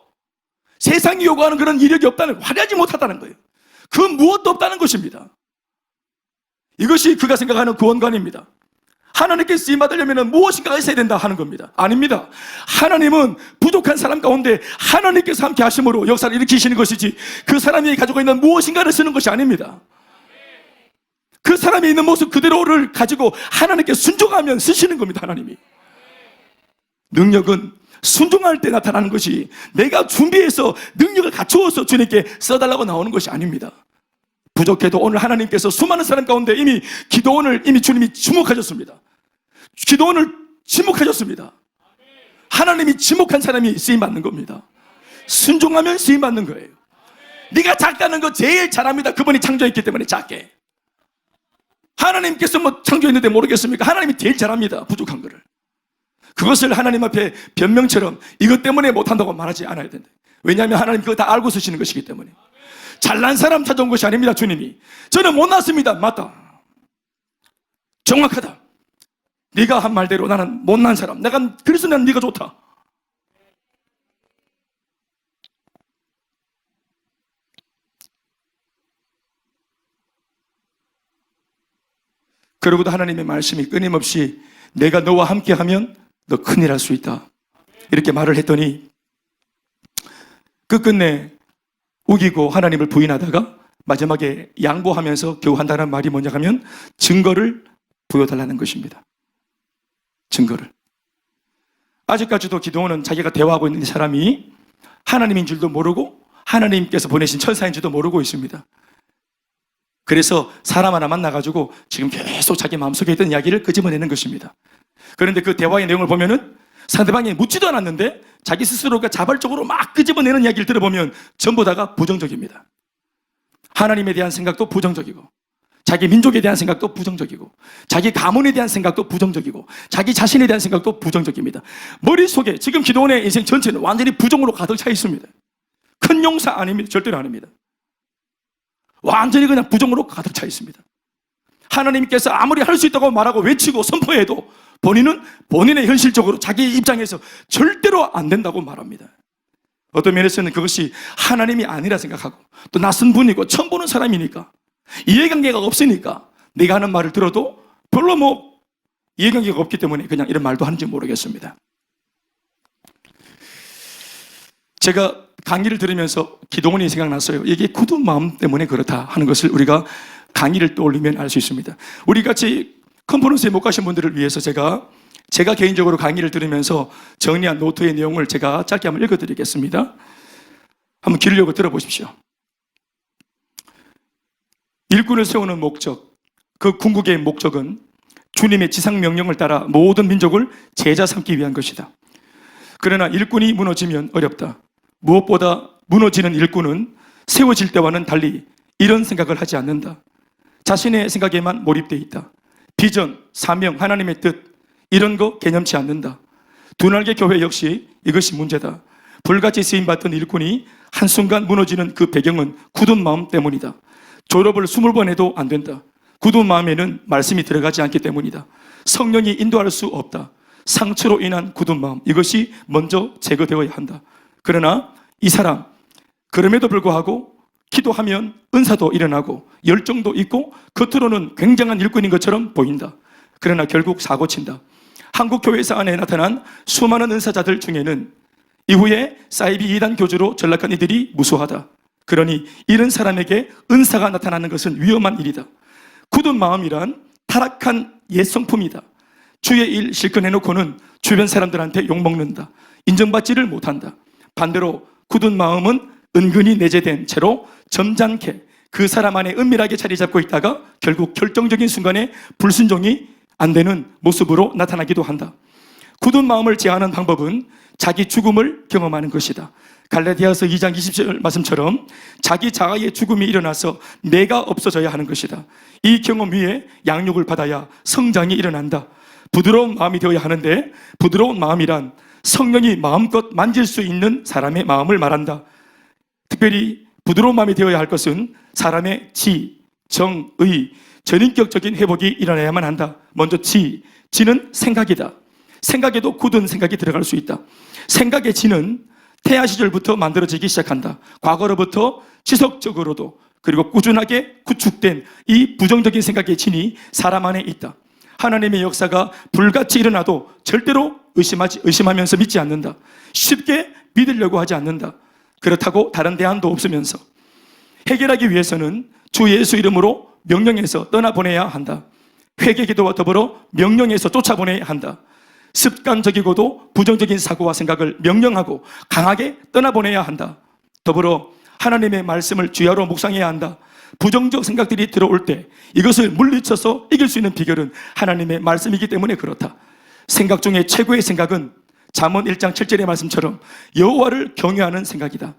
세상이 요구하는 그런 이력이 없다는, 화려하지 못하다는 거예요. 그 무엇도 없다는 것입니다. 이것이 그가 생각하는 구원관입니다. 하나님께 쓰임받으려면 무엇인가가 있어야 된다 하는 겁니다. 아닙니다. 하나님은 부족한 사람 가운데 하나님께서 함께 하심으로 역사를 일으키시는 것이지, 그 사람이 가지고 있는 무엇인가를 쓰는 것이 아닙니다. 그 사람이 있는 모습 그대로를 가지고 하나님께 순종하면 쓰시는 겁니다. 하나님이. 능력은 순종할 때 나타나는 것이, 내가 준비해서 능력을 갖추어서 주님께 써달라고 나오는 것이 아닙니다. 부족해도 오늘 하나님께서 수많은 사람 가운데 이미 기드온을 주님이 주목하셨습니다. 기드온을 지목하셨습니다. 하나님이 지목한 사람이 쓰임받는 겁니다. 순종하면 쓰임받는 거예요. 네가 작다는 거 제일 잘합니다. 그분이 창조했기 때문에 작게. 하나님께서 뭐 창조했는데 모르겠습니까? 하나님이 제일 잘합니다. 부족한 거를. 그것을 하나님 앞에 변명처럼 이것 때문에 못한다고 말하지 않아야 된다. 왜냐하면 하나님 그거 다 알고 쓰시는 것이기 때문에. 잘난 사람 찾아온 것이 아닙니다. 주님이. 저는 못났습니다. 맞다. 정확하다. 네가 한 말대로 나는 못난 사람. 그래서 난 네가 좋다. 그러고도 하나님의 말씀이 끊임없이 내가 너와 함께하면 너 큰일 할 수 있다, 이렇게 말을 했더니 끝끝내 우기고 하나님을 부인하다가 마지막에 양보하면서 겨우 한다는 말이 뭐냐 하면 증거를 보여달라는 것입니다. 증거를. 아직까지도 기도원은 자기가 대화하고 있는 사람이 하나님인 줄도 모르고 하나님께서 보내신 천사인 줄도 모르고 있습니다. 그래서 사람 하나 만나가지고 지금 계속 자기 마음속에 있던 이야기를 끄집어내는 것입니다. 그런데 그 대화의 내용을 보면은 상대방이 묻지도 않았는데 자기 스스로가 자발적으로 막 끄집어내는 이야기를 들어보면 전부 다가 부정적입니다. 하나님에 대한 생각도 부정적이고, 자기 민족에 대한 생각도 부정적이고, 자기 가문에 대한 생각도 부정적이고, 자기 자신에 대한 생각도 부정적입니다. 머릿속에 지금 기도원의 인생 전체는 완전히 부정으로 가득 차 있습니다. 큰 용사 아닙니다. 절대로 아닙니다. 완전히 그냥 부정으로 가득 차 있습니다. 하나님께서 아무리 할 수 있다고 말하고 외치고 선포해도 본인은 본인의 현실적으로 자기 입장에서 절대로 안 된다고 말합니다. 어떤 면에서는 그것이 하나님이 아니라 생각하고, 또 낯선 분이고 처음 보는 사람이니까, 이해관계가 없으니까 내가 하는 말을 들어도 별로 이해관계가 없기 때문에 그냥 이런 말도 하는지 모르겠습니다. 제가 강의를 들으면서 기도원이 생각났어요. 이게 굳은 마음 때문에 그렇다 하는 것을 우리가 강의를 떠올리면 알 수 있습니다. 우리 같이 컨퍼런스에 못 가신 분들을 위해서 제가 개인적으로 강의를 들으면서 정리한 노트의 내용을 제가 짧게 한번 읽어드리겠습니다. 한번 기르려고 들어보십시오. 일꾼을 세우는 목적, 그 궁극의 목적은 주님의 지상 명령을 따라 모든 민족을 제자 삼기 위한 것이다. 그러나 일꾼이 무너지면 어렵다. 무엇보다 무너지는 일꾼은 세워질 때와는 달리 이런 생각을 하지 않는다. 자신의 생각에만 몰입되어 있다. 비전, 사명, 하나님의 뜻, 이런 거 개념치 않는다. 두날개 교회 역시 이것이 문제다. 불같이 쓰임받던 일꾼이 한순간 무너지는 그 배경은 굳은 마음 때문이다. 졸업을 20번 해도 안 된다. 굳은 마음에는 말씀이 들어가지 않기 때문이다. 성령이 인도할 수 없다. 상처로 인한 굳은 마음, 이것이 먼저 제거되어야 한다. 그러나 이 사람, 그럼에도 불구하고 기도하면 은사도 일어나고 열정도 있고 겉으로는 굉장한 일꾼인 것처럼 보인다. 그러나 결국 사고친다. 한국 교회사 안에 나타난 수많은 은사자들 중에는 이후에 사이비 이단 교주로 전락한 이들이 무수하다. 그러니 이런 사람에게 은사가 나타나는 것은 위험한 일이다. 굳은 마음이란 타락한 옛 성품이다. 주의 일 실컷 해놓고는 주변 사람들한테 욕먹는다. 인정받지를 못한다. 반대로 굳은 마음은 은근히 내재된 채로 점잖게 그 사람 안에 은밀하게 자리 잡고 있다가 결국 결정적인 순간에 불순종이 안 되는 모습으로 나타나기도 한다. 굳은 마음을 제하는 방법은 자기 죽음을 경험하는 것이다. 갈라디아서 2장 20절 말씀처럼 자기 자아의 죽음이 일어나서 내가 없어져야 하는 것이다. 이 경험 위에 양육을 받아야 성장이 일어난다. 부드러운 마음이 되어야 하는데, 부드러운 마음이란 성령이 마음껏 만질 수 있는 사람의 마음을 말한다. 특별히 부드러운 마음이 되어야 할 것은 사람의 지, 정, 의, 전인격적인 회복이 일어나야만 한다. 먼저 지는 생각이다. 생각에도 굳은 생각이 들어갈 수 있다. 생각의 지는 태아 시절부터 만들어지기 시작한다. 과거로부터 지속적으로도 그리고 꾸준하게 구축된 이 부정적인 생각의 진이 사람 안에 있다. 하나님의 역사가 불같이 일어나도 절대로 의심하면서 믿지 않는다. 쉽게 믿으려고 하지 않는다. 그렇다고 다른 대안도 없으면서 해결하기 위해서는 주 예수 이름으로 명령해서 떠나보내야 한다. 회개 기도와 더불어 명령해서 쫓아보내야 한다. 습관적이고도 부정적인 사고와 생각을 명령하고 강하게 떠나보내야 한다. 더불어 하나님의 말씀을 주야로 묵상해야 한다. 부정적 생각들이 들어올 때 이것을 물리쳐서 이길 수 있는 비결은 하나님의 말씀이기 때문에 그렇다. 생각 중에 최고의 생각은 잠언 1장 7절의 말씀처럼 여호와를 경외하는 생각이다.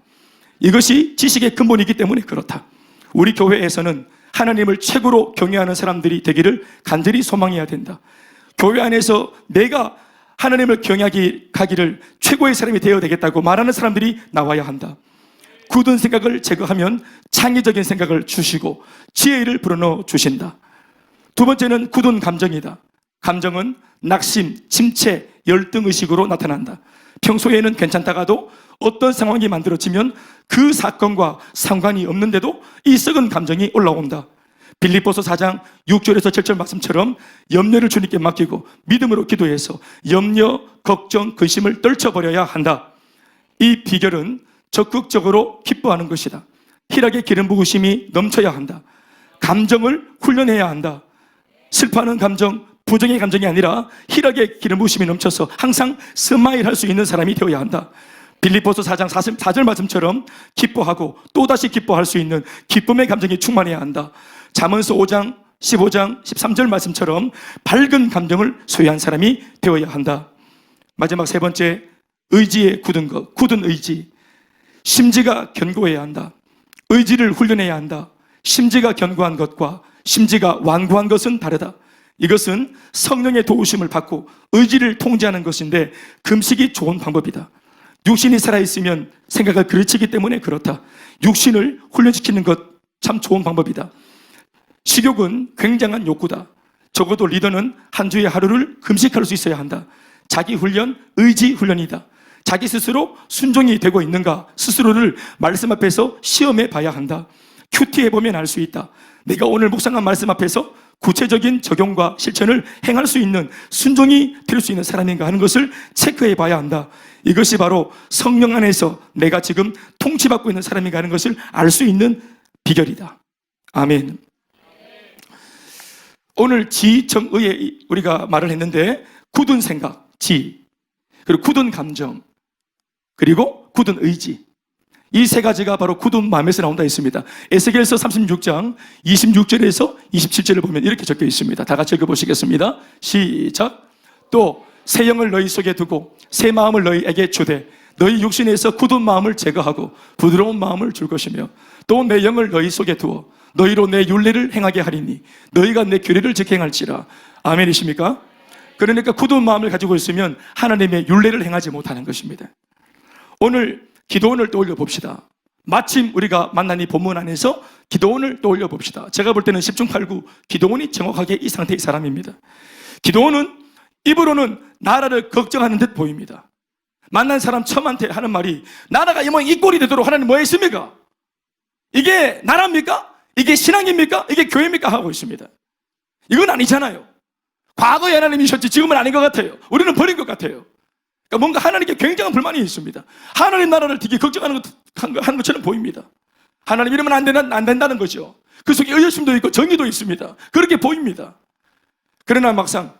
이것이 지식의 근본이기 때문에 그렇다. 우리 교회에서는 하나님을 최고로 경외하는 사람들이 되기를 간절히 소망해야 된다. 교회 안에서 내가 하나님을 경외하기를 최고의 사람이 되어야 되겠다고 말하는 사람들이 나와야 한다. 굳은 생각을 제거하면 창의적인 생각을 주시고 지혜를 불어넣어 주신다. 두 번째는 굳은 감정이다. 감정은 낙심, 침체, 열등의식으로 나타난다. 평소에는 괜찮다가도 어떤 상황이 만들어지면 그 사건과 상관이 없는데도 이 썩은 감정이 올라온다. 빌립보서 4장 6절에서 7절 말씀처럼 염려를 주님께 맡기고 믿음으로 기도해서 염려, 걱정, 근심을 떨쳐버려야 한다. 이 비결은 적극적으로 기뻐하는 것이다. 희락의 기름 부으심이 넘쳐야 한다. 감정을 훈련해야 한다. 슬퍼하는 감정, 부정의 감정이 아니라 희락의 기름 부으심이 넘쳐서 항상 스마일 할 수 있는 사람이 되어야 한다. 빌립보서 4장 4절 말씀처럼 기뻐하고 또다시 기뻐할 수 있는 기쁨의 감정이 충만해야 한다. 잠언서 5장 15장 13절 말씀처럼 밝은 감정을 소유한 사람이 되어야 한다. 마지막 세 번째, 의지에 굳은 것, 굳은 의지. 심지가 견고해야 한다. 의지를 훈련해야 한다. 심지가 견고한 것과 심지가 완고한 것은 다르다. 이것은 성령의 도우심을 받고 의지를 통제하는 것인데 금식이 좋은 방법이다. 육신이 살아있으면 생각을 그르치기 때문에 그렇다. 육신을 훈련시키는 것 참 좋은 방법이다. 식욕은 굉장한 욕구다. 적어도 리더는 한 주에 하루를 금식할 수 있어야 한다. 자기 훈련, 의지 훈련이다. 자기 스스로 순종이 되고 있는가 스스로를 말씀 앞에서 시험해 봐야 한다. 큐티해 보면 알 수 있다. 내가 오늘 묵상한 말씀 앞에서 구체적인 적용과 실천을 행할 수 있는 순종이 될 수 있는 사람인가 하는 것을 체크해 봐야 한다. 이것이 바로 성령 안에서 내가 지금 통치받고 있는 사람인가 하는 것을 알 수 있는 비결이다. 아멘. 오늘 지정의에 우리가 말을 했는데 굳은 생각, 지, 그리고 굳은 감정, 그리고 굳은 의지, 이 세 가지가 바로 굳은 마음에서 나온다 했습니다. 에스겔서 36장 26절에서 27절을 보면 이렇게 적혀 있습니다. 다 같이 읽어보시겠습니다. 시작. 또 새 영을 너희 속에 두고 새 마음을 너희에게 주되 너희 육신에서 굳은 마음을 제거하고 부드러운 마음을 줄 것이며 또 내 영을 너희 속에 두어 너희로 내 율례를 행하게 하리니 너희가 내 규례를 지행할지라. 아멘이십니까? 그러니까 굳은 마음을 가지고 있으면 하나님의 율례를 행하지 못하는 것입니다. 오늘 기도원을 떠올려 봅시다. 마침 우리가 만난 이 본문 안에서 기도원을 떠올려 봅시다. 제가 볼 때는 10중 8구 기도원이 정확하게 이 상태의 사람입니다. 기도원은 입으로는 나라를 걱정하는 듯 보입니다. 만난 사람 처음한테 하는 말이 나라가 이 모양 이 꼴이 되도록 하나님 뭐 했습니까? 이게 나라입니까? 이게 신앙입니까? 이게 교회입니까? 하고 있습니다. 이건 아니잖아요. 과거에 하나님이셨지 지금은 아닌 것 같아요. 우리는 버린 것 같아요. 그러니까 뭔가 하나님께 굉장한 불만이 있습니다. 하나님 나라를 되게 걱정하는 하는 것처럼 보입니다. 하나님 이러면 안 된다는 거죠. 그 속에 의협심도 있고 정의도 있습니다. 그렇게 보입니다. 그러나 막상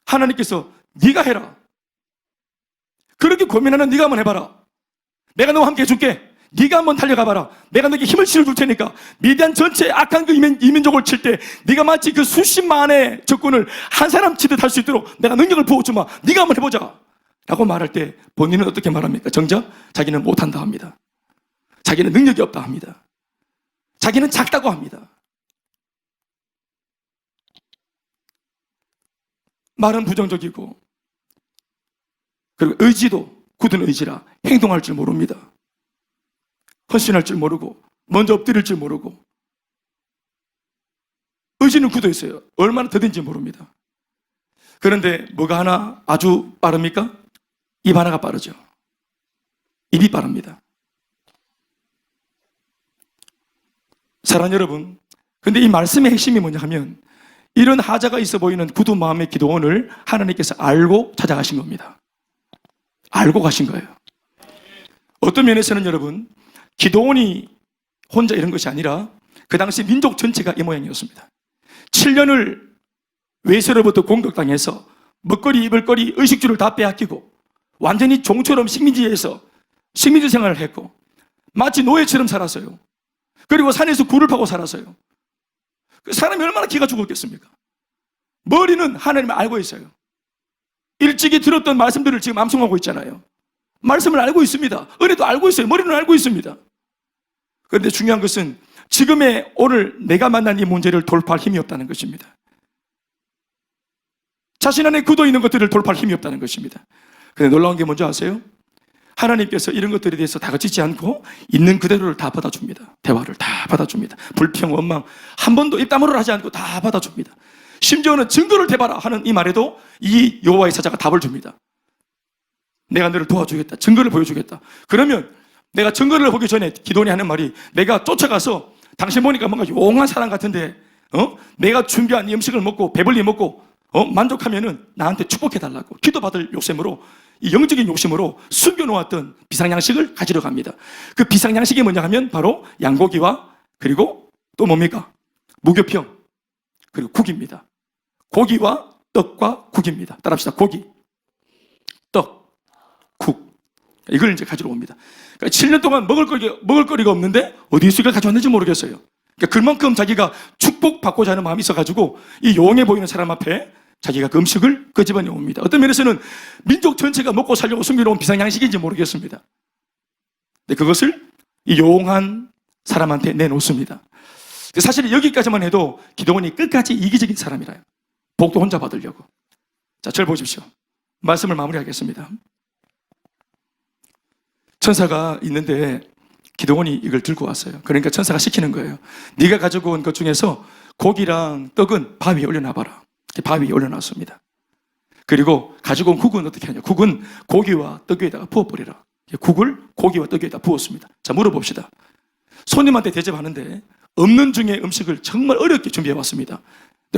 하나님께서 네가 해라. 그렇게 고민하는 네가 한번 해봐라. 내가 너와 함께 해줄게. 네가 한번 달려가봐라. 내가 너에게 힘을 실어줄 테니까. 미디안 전체 악한 그 이민족을 칠 때 네가 마치 그 수십만의 적군을 한 사람 치듯 할 수 있도록 내가 능력을 부어주마. 네가 한번 해보자 라고 말할 때 본인은 어떻게 말합니까? 정작 자기는 못한다 합니다. 자기는 능력이 없다 합니다. 자기는 작다고 합니다. 말은 부정적이고 그리고 의지도 굳은 의지라 행동할 줄 모릅니다. 헌신할 줄 모르고 먼저 엎드릴 줄 모르고 의지는 굳어 있어요. 얼마나 더딘지 모릅니다. 그런데 뭐가 하나 아주 빠릅니까? 입 하나가 빠르죠. 입이 빠릅니다. 사랑하는 여러분, 근데 이 말씀의 핵심이 뭐냐 하면 이런 하자가 있어 보이는 굳은 마음의 기도원을 하나님께서 알고 찾아가신 겁니다. 알고 가신 거예요. 어떤 면에서는 여러분, 기도원이 혼자 이런 것이 아니라 그 당시 민족 전체가 이 모양이었습니다. 7년을 외세로부터 공격당해서 먹거리, 입을거리, 의식주를 다 빼앗기고 완전히 종처럼 식민지에서 식민지 생활을 했고 마치 노예처럼 살았어요. 그리고 산에서 굴을 파고 살았어요. 그 사람이 얼마나 기가 죽었겠습니까? 머리는 하나님을 알고 있어요. 일찍이 들었던 말씀들을 지금 암송하고 있잖아요. 말씀을 알고 있습니다. 은혜도 알고 있어요. 머리는 알고 있습니다. 그런데 중요한 것은 지금의 오늘 내가 만난 이 문제를 돌파할 힘이 없다는 것입니다. 자신 안에 굳어있는 것들을 돌파할 힘이 없다는 것입니다. 그런데 놀라운 게 뭔지 아세요? 하나님께서 이런 것들에 대해서 다그치지 않고 있는 그대로를 다 받아줍니다. 대화를 다 받아줍니다. 불평, 원망 한 번도 입 다물어라 하지 않고 다 받아줍니다. 심지어는 증거를 대봐라 하는 이 말에도 이 여호와의 사자가 답을 줍니다. 내가 너를 도와주겠다. 증거를 보여주겠다. 그러면 내가 증거를 보기 전에 기도원이 하는 말이 내가 쫓아가서 당신 보니까 뭔가 용한 사람 같은데 내가 준비한 이 음식을 먹고 배불리 먹고 만족하면은 나한테 축복해달라고 기도받을 욕심으로, 이 영적인 욕심으로 숨겨놓았던 비상양식을 가지러 갑니다. 그 비상양식이 뭐냐 하면 바로 양고기와 그리고 또 뭡니까? 무교평 그리고 국입니다. 고기와 떡과 국입니다. 따라합시다. 고기, 떡, 국. 이걸 이제 가지러 옵니다. 그러니까 7년 동안 먹을 거리가 없는데 어디서 이걸 가져왔는지 모르겠어요. 그러니까 그만큼 자기가 축복받고자 하는 마음이 있어가지고 이 용해 보이는 사람 앞에 자기가 그 음식을 끄집어내 옵니다. 어떤 면에서는 민족 전체가 먹고 살려고 숨겨놓은 비상양식인지 모르겠습니다. 근데 그것을 이 용한 사람한테 내놓습니다. 사실 여기까지만 해도 기도원이 끝까지 이기적인 사람이라요. 복도 혼자 받으려고. 자, 저를 보십시오. 말씀을 마무리하겠습니다. 천사가 있는데 기도원이 이걸 들고 왔어요. 그러니까 천사가 시키는 거예요. 네가 가지고 온 것 중에서 고기랑 떡은 바 위에 올려놔봐라. 바 위에 올려놨습니다. 그리고 가지고 온 국은 어떻게 하냐? 국은 고기와 떡 위에다가 부어버리라. 국을 고기와 떡 위에다 부었습니다. 자, 물어봅시다. 손님한테 대접하는데 없는 중에 음식을 정말 어렵게 준비해왔습니다.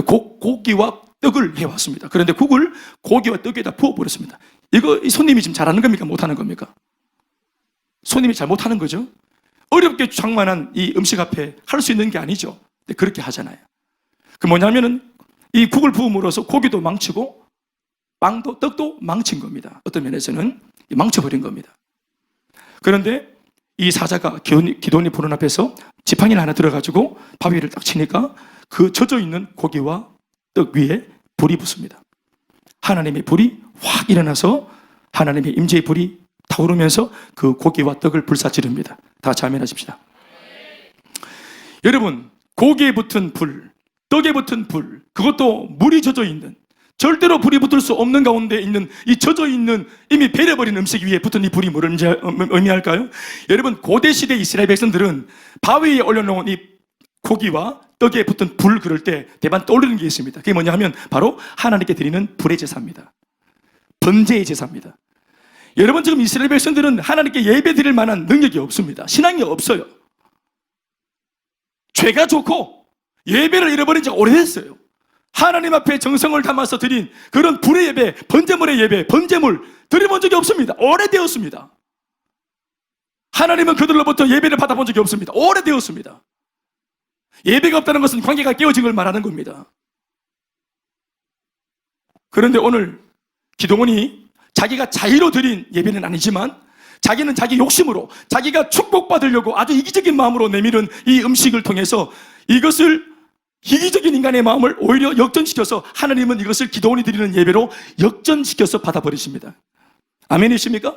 고기와 떡을 해왔습니다. 그런데 국을 고기와 떡 위에다 부어버렸습니다. 이거 이 손님이 지금 잘하는 겁니까? 못하는 겁니까? 손님이 잘못하는 거죠. 어렵게 장만한 이 음식 앞에 할 수 있는 게 아니죠. 근데 그렇게 하잖아요. 그 뭐냐면은 이 국을 부음으로써 고기도 망치고 빵도 떡도 망친 겁니다. 어떤 면에서는 망쳐버린 겁니다. 그런데 이 사자가 기도원이 보는 앞에서 지팡이를 하나 들어가지고 밥 위를 딱 치니까 그 젖어있는 고기와 떡 위에 불이 붙습니다. 하나님의 불이 확 일어나서 하나님의 임재의 불이 타오르면서 그 고기와 떡을 불사지릅니다. 다 같이 아멘 하십시다. 여러분, 고기에 붙은 불, 떡에 붙은 불, 그것도 물이 젖어 있는, 절대로 불이 붙을 수 없는 가운데 있는 이 젖어 있는 이미 배려버린 음식 위에 붙은 이 불이 뭐를 의미할까요? 여러분, 고대 시대 이스라엘 백성들은 바위에 올려놓은 이 고기와 떡에 붙은 불 그럴 때 대반 떠오르는 게 있습니다. 그게 뭐냐 하면 바로 하나님께 드리는 불의 제사입니다. 번제의 제사입니다. 여러분, 지금 이스라엘 백성들은 하나님께 예배 드릴 만한 능력이 없습니다. 신앙이 없어요. 죄가 좋고 예배를 잃어버린 지가 오래됐어요. 하나님 앞에 정성을 담아서 드린 그런 불의 예배, 번제물의 예배, 번제물 드려본 적이 없습니다. 오래되었습니다. 하나님은 그들로부터 예배를 받아본 적이 없습니다. 오래되었습니다. 예배가 없다는 것은 관계가 깨어진 걸 말하는 겁니다. 그런데 오늘 기도원이 자기가 자의로 드린 예배는 아니지만 자기는 자기 욕심으로 자기가 축복받으려고 아주 이기적인 마음으로 내미는 이 음식을 통해서 이것을 이기적인 인간의 마음을 오히려 역전시켜서 하나님은 이것을 기도원이 드리는 예배로 역전시켜서 받아버리십니다. 아멘이십니까?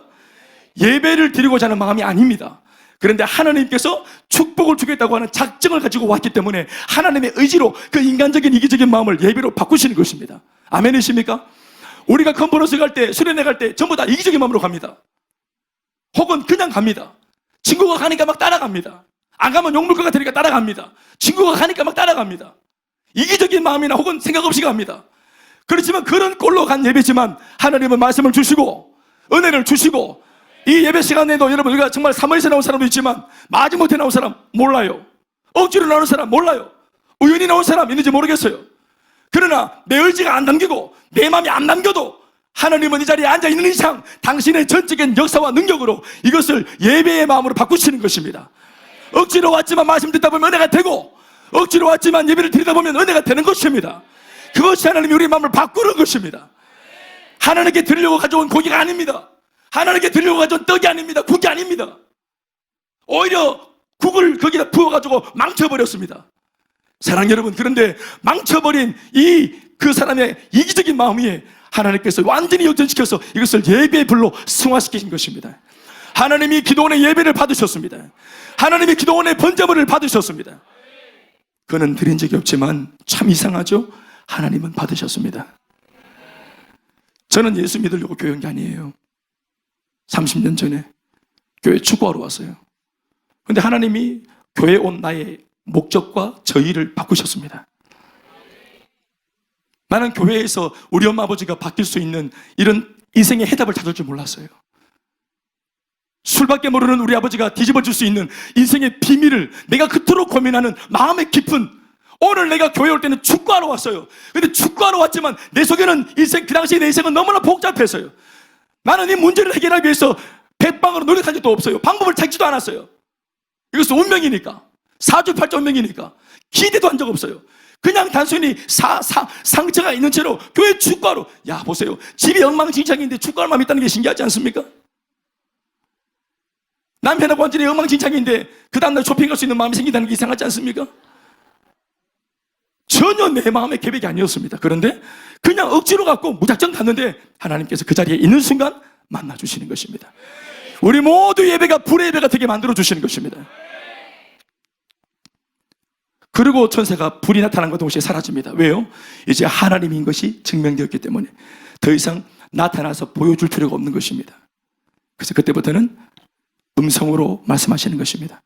예배를 드리고자 하는 마음이 아닙니다. 그런데 하나님께서 축복을 주겠다고 하는 작정을 가지고 왔기 때문에 하나님의 의지로 그 인간적인 이기적인 마음을 예배로 바꾸시는 것입니다. 아멘이십니까? 우리가 컨퍼런스 갈 때, 수련회 갈 때 전부 다 이기적인 마음으로 갑니다. 혹은 그냥 갑니다. 친구가 가니까 막 따라갑니다. 안 가면 욕먹을 것 같으니까 따라갑니다. 친구가 가니까 막 따라갑니다. 이기적인 마음이나 혹은 생각 없이 갑니다. 그렇지만 그런 꼴로 간 예배지만 하나님은 말씀을 주시고 은혜를 주시고 이 예배 시간에도 여러분, 우리가 정말 사모에서 나온 사람도 있지만 마지못해 나온 사람 몰라요. 억지로 나오는 사람 몰라요. 우연히 나온 사람 있는지 모르겠어요. 그러나 내 의지가 안 담기고 내 마음이 안 담겨도 하나님은 이 자리에 앉아있는 이상 당신의 전적인 역사와 능력으로 이것을 예배의 마음으로 바꾸시는 것입니다. 억지로 왔지만 말씀 듣다 보면 은혜가 되고 억지로 왔지만 예배를 드리다 보면 은혜가 되는 것입니다. 그것이 하나님이 우리의 마음을 바꾸는 것입니다. 하나님께 드리려고 가져온 고기가 아닙니다. 하나님께 드리려고 가져온 떡이 아닙니다. 국이 아닙니다. 오히려 국을 거기다 부어가지고 망쳐버렸습니다. 사랑 여러분, 그런데 망쳐버린 그 사람의 이기적인 마음 위에 하나님께서 완전히 역전시켜서 이것을 예배의 불로 승화시키신 것입니다. 하나님이 기도원의 예배를 받으셨습니다. 하나님이 기도원의 번제물을 받으셨습니다. 그는 드린 적이 없지만 참 이상하죠? 하나님은 받으셨습니다. 저는 예수 믿으려고 교회 온 게 아니에요. 30년 전에 교회 축구하러 왔어요. 그런데 하나님이 교회에 온 나의 목적과 저희를 바꾸셨습니다. 나는 교회에서 우리 엄마 아버지가 바뀔 수 있는 이런 인생의 해답을 찾을 줄 몰랐어요. 술밖에 모르는 우리 아버지가 뒤집어 줄 수 있는 인생의 비밀을 내가 그토록 고민하는 마음의 깊은 오늘 내가 교회 올 때는 축구하러 왔어요. 근데 축구하러 왔지만 내 속에는 인생, 그 당시 내 인생은 너무나 복잡했어요. 나는 이 문제를 해결하기 위해서 백방으로 노력한 적도 없어요. 방법을 찾지도 않았어요. 이것은 운명이니까, 사주팔자 운명이니까 기대도 한 적 없어요. 그냥 단순히 상처가 있는 채로 교회 축구하러, 야 보세요, 집이 엉망진창인데 축구할 마음이 있다는 게 신기하지 않습니까? 남편하고 완전히 엉망진창인데 그 다음날 쇼핑할 수 있는 마음이 생긴다는 게 이상하지 않습니까? 전혀 내 마음의 계획이 아니었습니다. 그런데 그냥 억지로 갖고 무작정 갔는데 하나님께서 그 자리에 있는 순간 만나주시는 것입니다. 우리 모두 예배가 불의 예배가 되게 만들어 주시는 것입니다. 그리고 천사가 불이 나타난 것과 동시에 사라집니다. 왜요? 이제 하나님인 것이 증명되었기 때문에 더 이상 나타나서 보여줄 필요가 없는 것입니다. 그래서 그때부터는 음성으로 말씀하시는 것입니다.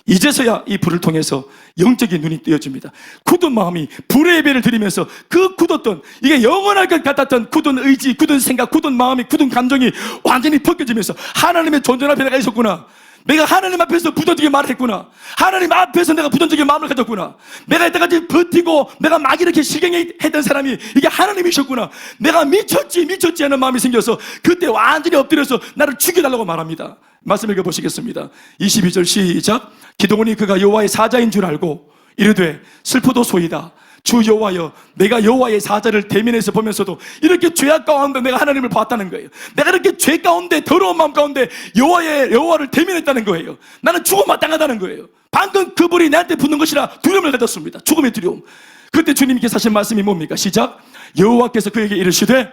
이제서야 이 불을 통해서 영적인 눈이 뜨여집니다. 굳은 마음이 불의 예배를 드리면서 그 굳었던, 이게 영원할 것 같았던 굳은 의지, 굳은 생각, 굳은 마음이, 굳은 감정이 완전히 벗겨지면서 하나님의 존재 앞에 내가 있었구나, 내가 하나님 앞에서 부정적인 말을 했구나, 하나님 앞에서 내가 부정적인 마음을 가졌구나, 내가 이때까지 버티고 내가 막 이렇게 실갱했던 사람이 이게 하나님이셨구나, 내가 미쳤지 하는 마음이 생겨서 그때 완전히 엎드려서 나를 죽여달라고 말합니다. 말씀 읽어보시겠습니다. 22절 시작. 기드온이 그가 여호와의 사자인 줄 알고 이르되 슬프도소이다. 주 여호와여, 내가 여호와의 사자를 대면에서 보면서도 이렇게 죄악 가운데 내가 하나님을 봤다는 거예요. 내가 이렇게 죄 가운데, 더러운 마음 가운데 여호와를 대면했다는 거예요. 나는 죽음마땅하다는 거예요. 방금 그 불이 나한테 붙는 것이라 두려움을 가졌습니다. 죽음의 두려움. 그때 주님께서 하신 말씀이 뭡니까? 시작. 여호와께서 그에게 이르시되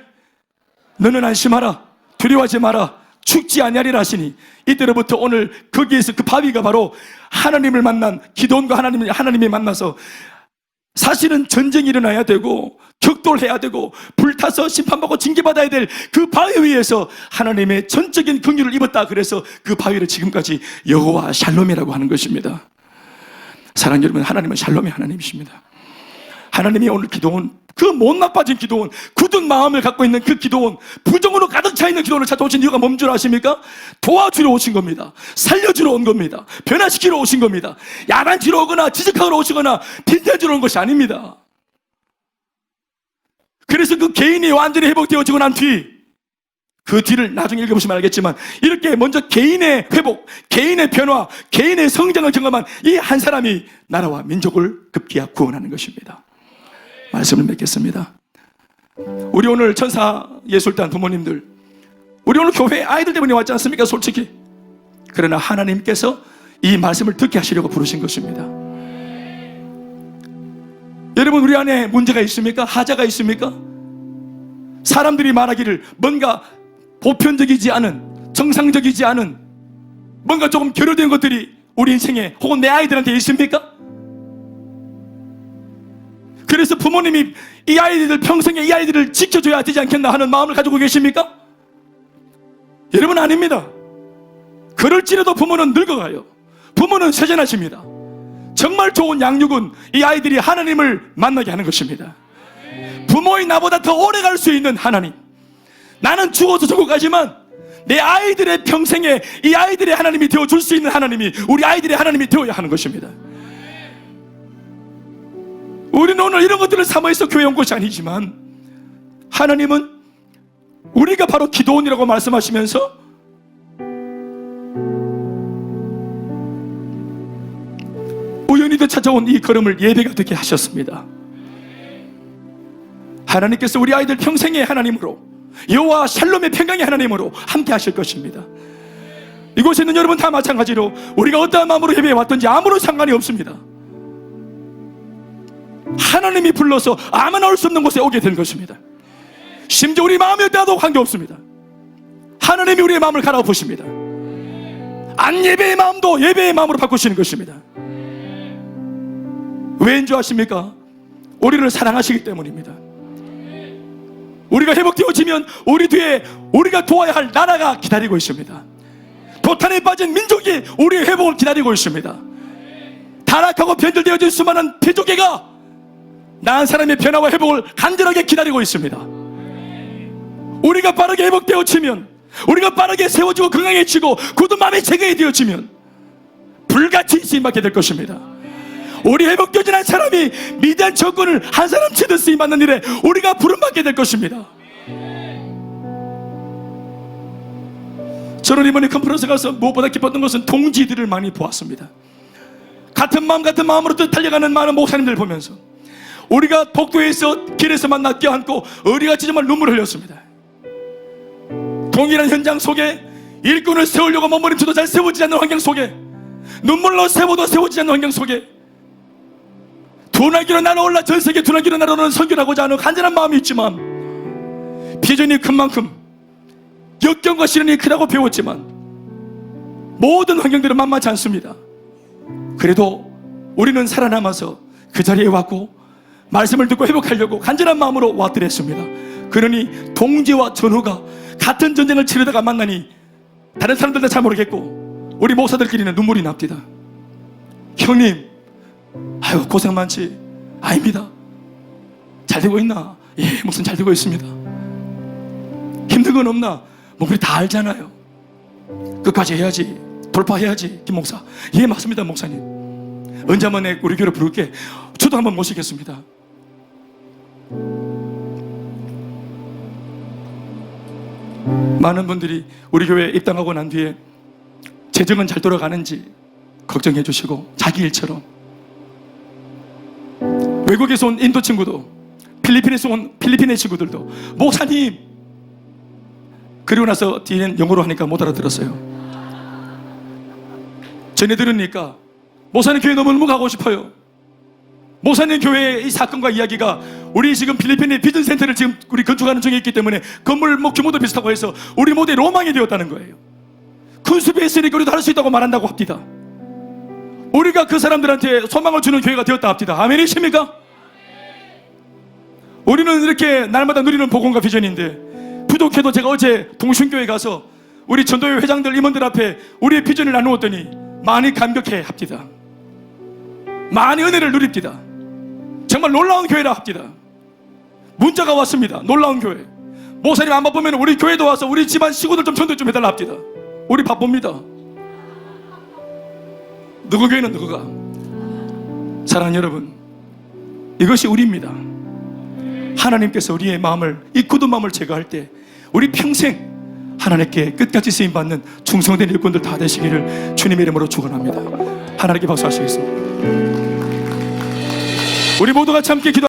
너는 안심하라, 두려워하지 마라, 죽지 아니하리라 하시니, 이때로부터 오늘 거기에서 그 바위가 바로 하나님을 만난 기드온과 하나님이 만나서 사실은 전쟁이 일어나야 되고 격돌해야 되고 불타서 심판받고 징계받아야 될 그 바위 위에서 하나님의 전적인 긍휼을 입었다. 그래서 그 바위를 지금까지 여호와 샬롬이라고 하는 것입니다. 사랑하는 여러분, 하나님은 샬롬의 하나님이십니다. 하나님이 오늘 기드온, 그 못 나빠진 기드온, 굳은 마음을 갖고 있는 그 기드온, 부정으로 가득 차 있는 기드온을 찾아오신 이유가 뭔 줄 아십니까? 도와주러 오신 겁니다. 살려주러 온 겁니다. 변화시키러 오신 겁니다. 야단치러 오거나 지적하러 오시거나 빈대주러 온 것이 아닙니다. 그래서 그 개인이 완전히 회복되어지고 난 뒤, 그 뒤를 나중에 읽어보시면 알겠지만, 이렇게 먼저 개인의 회복, 개인의 변화, 개인의 성장을 경험한 이 한 사람이 나라와 민족을 급기야 구원하는 것입니다. 말씀을 맺겠습니다. 우리 오늘 천사예술단 부모님들, 우리 오늘 교회 아이들 때문에 왔지 않습니까? 솔직히. 그러나 하나님께서 이 말씀을 듣게 하시려고 부르신 것입니다. 여러분, 우리 안에 문제가 있습니까? 하자가 있습니까? 사람들이 말하기를 뭔가 보편적이지 않은, 정상적이지 않은, 뭔가 조금 결여된 것들이 우리 인생에 혹은 내 아이들한테 있습니까? 그래서 부모님이 이 아이들, 평생에 이 아이들을 지켜줘야 되지 않겠나 하는 마음을 가지고 계십니까? 여러분, 아닙니다. 그럴지라도 부모는 늙어가요. 부모는 세전하십니다. 정말 좋은 양육은 이 아이들이 하나님을 만나게 하는 것입니다. 부모인 나보다 더 오래 갈 수 있는 하나님, 나는 죽어서 저고 가지만 내 아이들의 평생에 이 아이들의 하나님이 되어줄 수 있는 하나님이 우리 아이들의 하나님이 되어야 하는 것입니다. 우리는 오늘 이런 것들을 삼아서 교회 온 것이 아니지만, 하나님은 우리가 바로 기드온이라고 말씀하시면서 우연히도 찾아온 이 걸음을 예배가 되게 하셨습니다. 하나님께서 우리 아이들 평생의 하나님으로, 여호와 샬롬의 평강의 하나님으로 함께 하실 것입니다. 이곳에 있는 여러분 다 마찬가지로 우리가 어떠한 마음으로 예배에 왔든지 아무런 상관이 없습니다. 하나님이 불러서 아무나 올 수 없는 곳에 오게 된 것입니다. 심지어 우리 마음이 어떠하도 관계없습니다. 하나님이 우리의 마음을 갈아보십니다. 안 예배의 마음도 예배의 마음으로 바꾸시는 것입니다. 왜인 줄 아십니까? 우리를 사랑하시기 때문입니다. 우리가 회복되어지면 우리 뒤에 우리가 도와야 할 나라가 기다리고 있습니다. 도탄에 빠진 민족이 우리의 회복을 기다리고 있습니다. 타락하고 변절되어질 수많은 피조개가 나은 사람의 변화와 회복을 간절하게 기다리고 있습니다. 우리가 빠르게 회복되어지면, 우리가 빠르게 세워지고 건강해지고 굳은 마음이 제거되어지면 불같이 쓰임받게 될 것입니다. 우리 회복되지 않은 사람이 미디안 정권을 한 사람 치듯 쓰임받는 일에 우리가 부름받게 될 것입니다. 저는 이번에 컨퍼런스 가서 무엇보다 기뻤던 것은 동지들을 많이 보았습니다. 같은 마음 같은 마음으로 달려가는 많은 목사님들 보면서 우리가 복도에서 길에서 만나 껴안고 어리같이 정말 눈물을 흘렸습니다. 동일한 현장 속에 일꾼을 세우려고 몸부림쳐도 잘 세워지지 않는 환경 속에, 눈물로 세워도 세워지지 않는 환경 속에 두날기로 날아올라 전 세계 두날기로 날아오는 선교하고자 하는 간절한 마음이 있지만 비전이 큰 만큼 역경과 시련이 크다고 배웠지만 모든 환경들은 만만치 않습니다. 그래도 우리는 살아남아서 그 자리에 왔고 말씀을 듣고 회복하려고 간절한 마음으로 왔더랬습니다. 그러니 동지와 전우가 같은 전쟁을 치르다가 만나니 다른 사람들은 잘 모르겠고 우리 목사들끼리는 눈물이 납니다. 형님, 아유 고생 많지? 아닙니다. 잘 되고 있나? 예, 목사님 잘 되고 있습니다. 힘든 건 없나? 뭐 우리 다 알잖아요. 끝까지 해야지, 돌파해야지. 김 목사, 예 맞습니다 목사님. 언제 한번 우리 교회로 부를게. 저도 한번 모시겠습니다. 많은 분들이 우리 교회에 입당하고 난 뒤에 재정은 잘 돌아가는지 걱정해 주시고 자기 일처럼, 외국에서 온 인도 친구도, 필리핀에서 온 필리핀의 친구들도 목사님, 그리고 나서 뒤에는 영어로 하니까 못 알아들었어요. 전에 들으니까 목사님 교회 너무너무 가고 싶어요. 목사님 교회의 이 사건과 이야기가 우리 지금 필리핀의 비전센터를 지금 우리 건축하는 중에 있기 때문에 건물 규모도 비슷하고 해서 우리 모두의 로망이 되었다는 거예요. 큰 숲에 있으니까 우리도 할 수 있다고 말한다고 합니다. 우리가 그 사람들한테 소망을 주는 교회가 되었다 합니다. 아멘이십니까? 우리는 이렇게 날마다 누리는 복음과 비전인데 부족해도 제가 어제 동순교회 가서 우리 전도회 회장들 임원들 앞에 우리의 비전을 나누었더니 많이 감격해 합니다. 많이 은혜를 누립니다. 정말 놀라운 교회라 합니다. 문자가 왔습니다. 놀라운 교회. 목사님 안 바쁘면 우리 교회도 와서 우리 집안 식구들 좀 전도 좀 해달라 합니다. 우리 바쁩니다. 누구 교회는 누구가. 사랑하는 여러분, 이것이 우리입니다. 하나님께서 우리의 마음을, 이 굳은 마음을 제거할 때 우리 평생 하나님께 끝까지 쓰임받는 충성된 일꾼들 다 되시기를 주님의 이름으로 축원합니다. 하나님께 박수하시겠습니다. 우리 모두가 함께 기도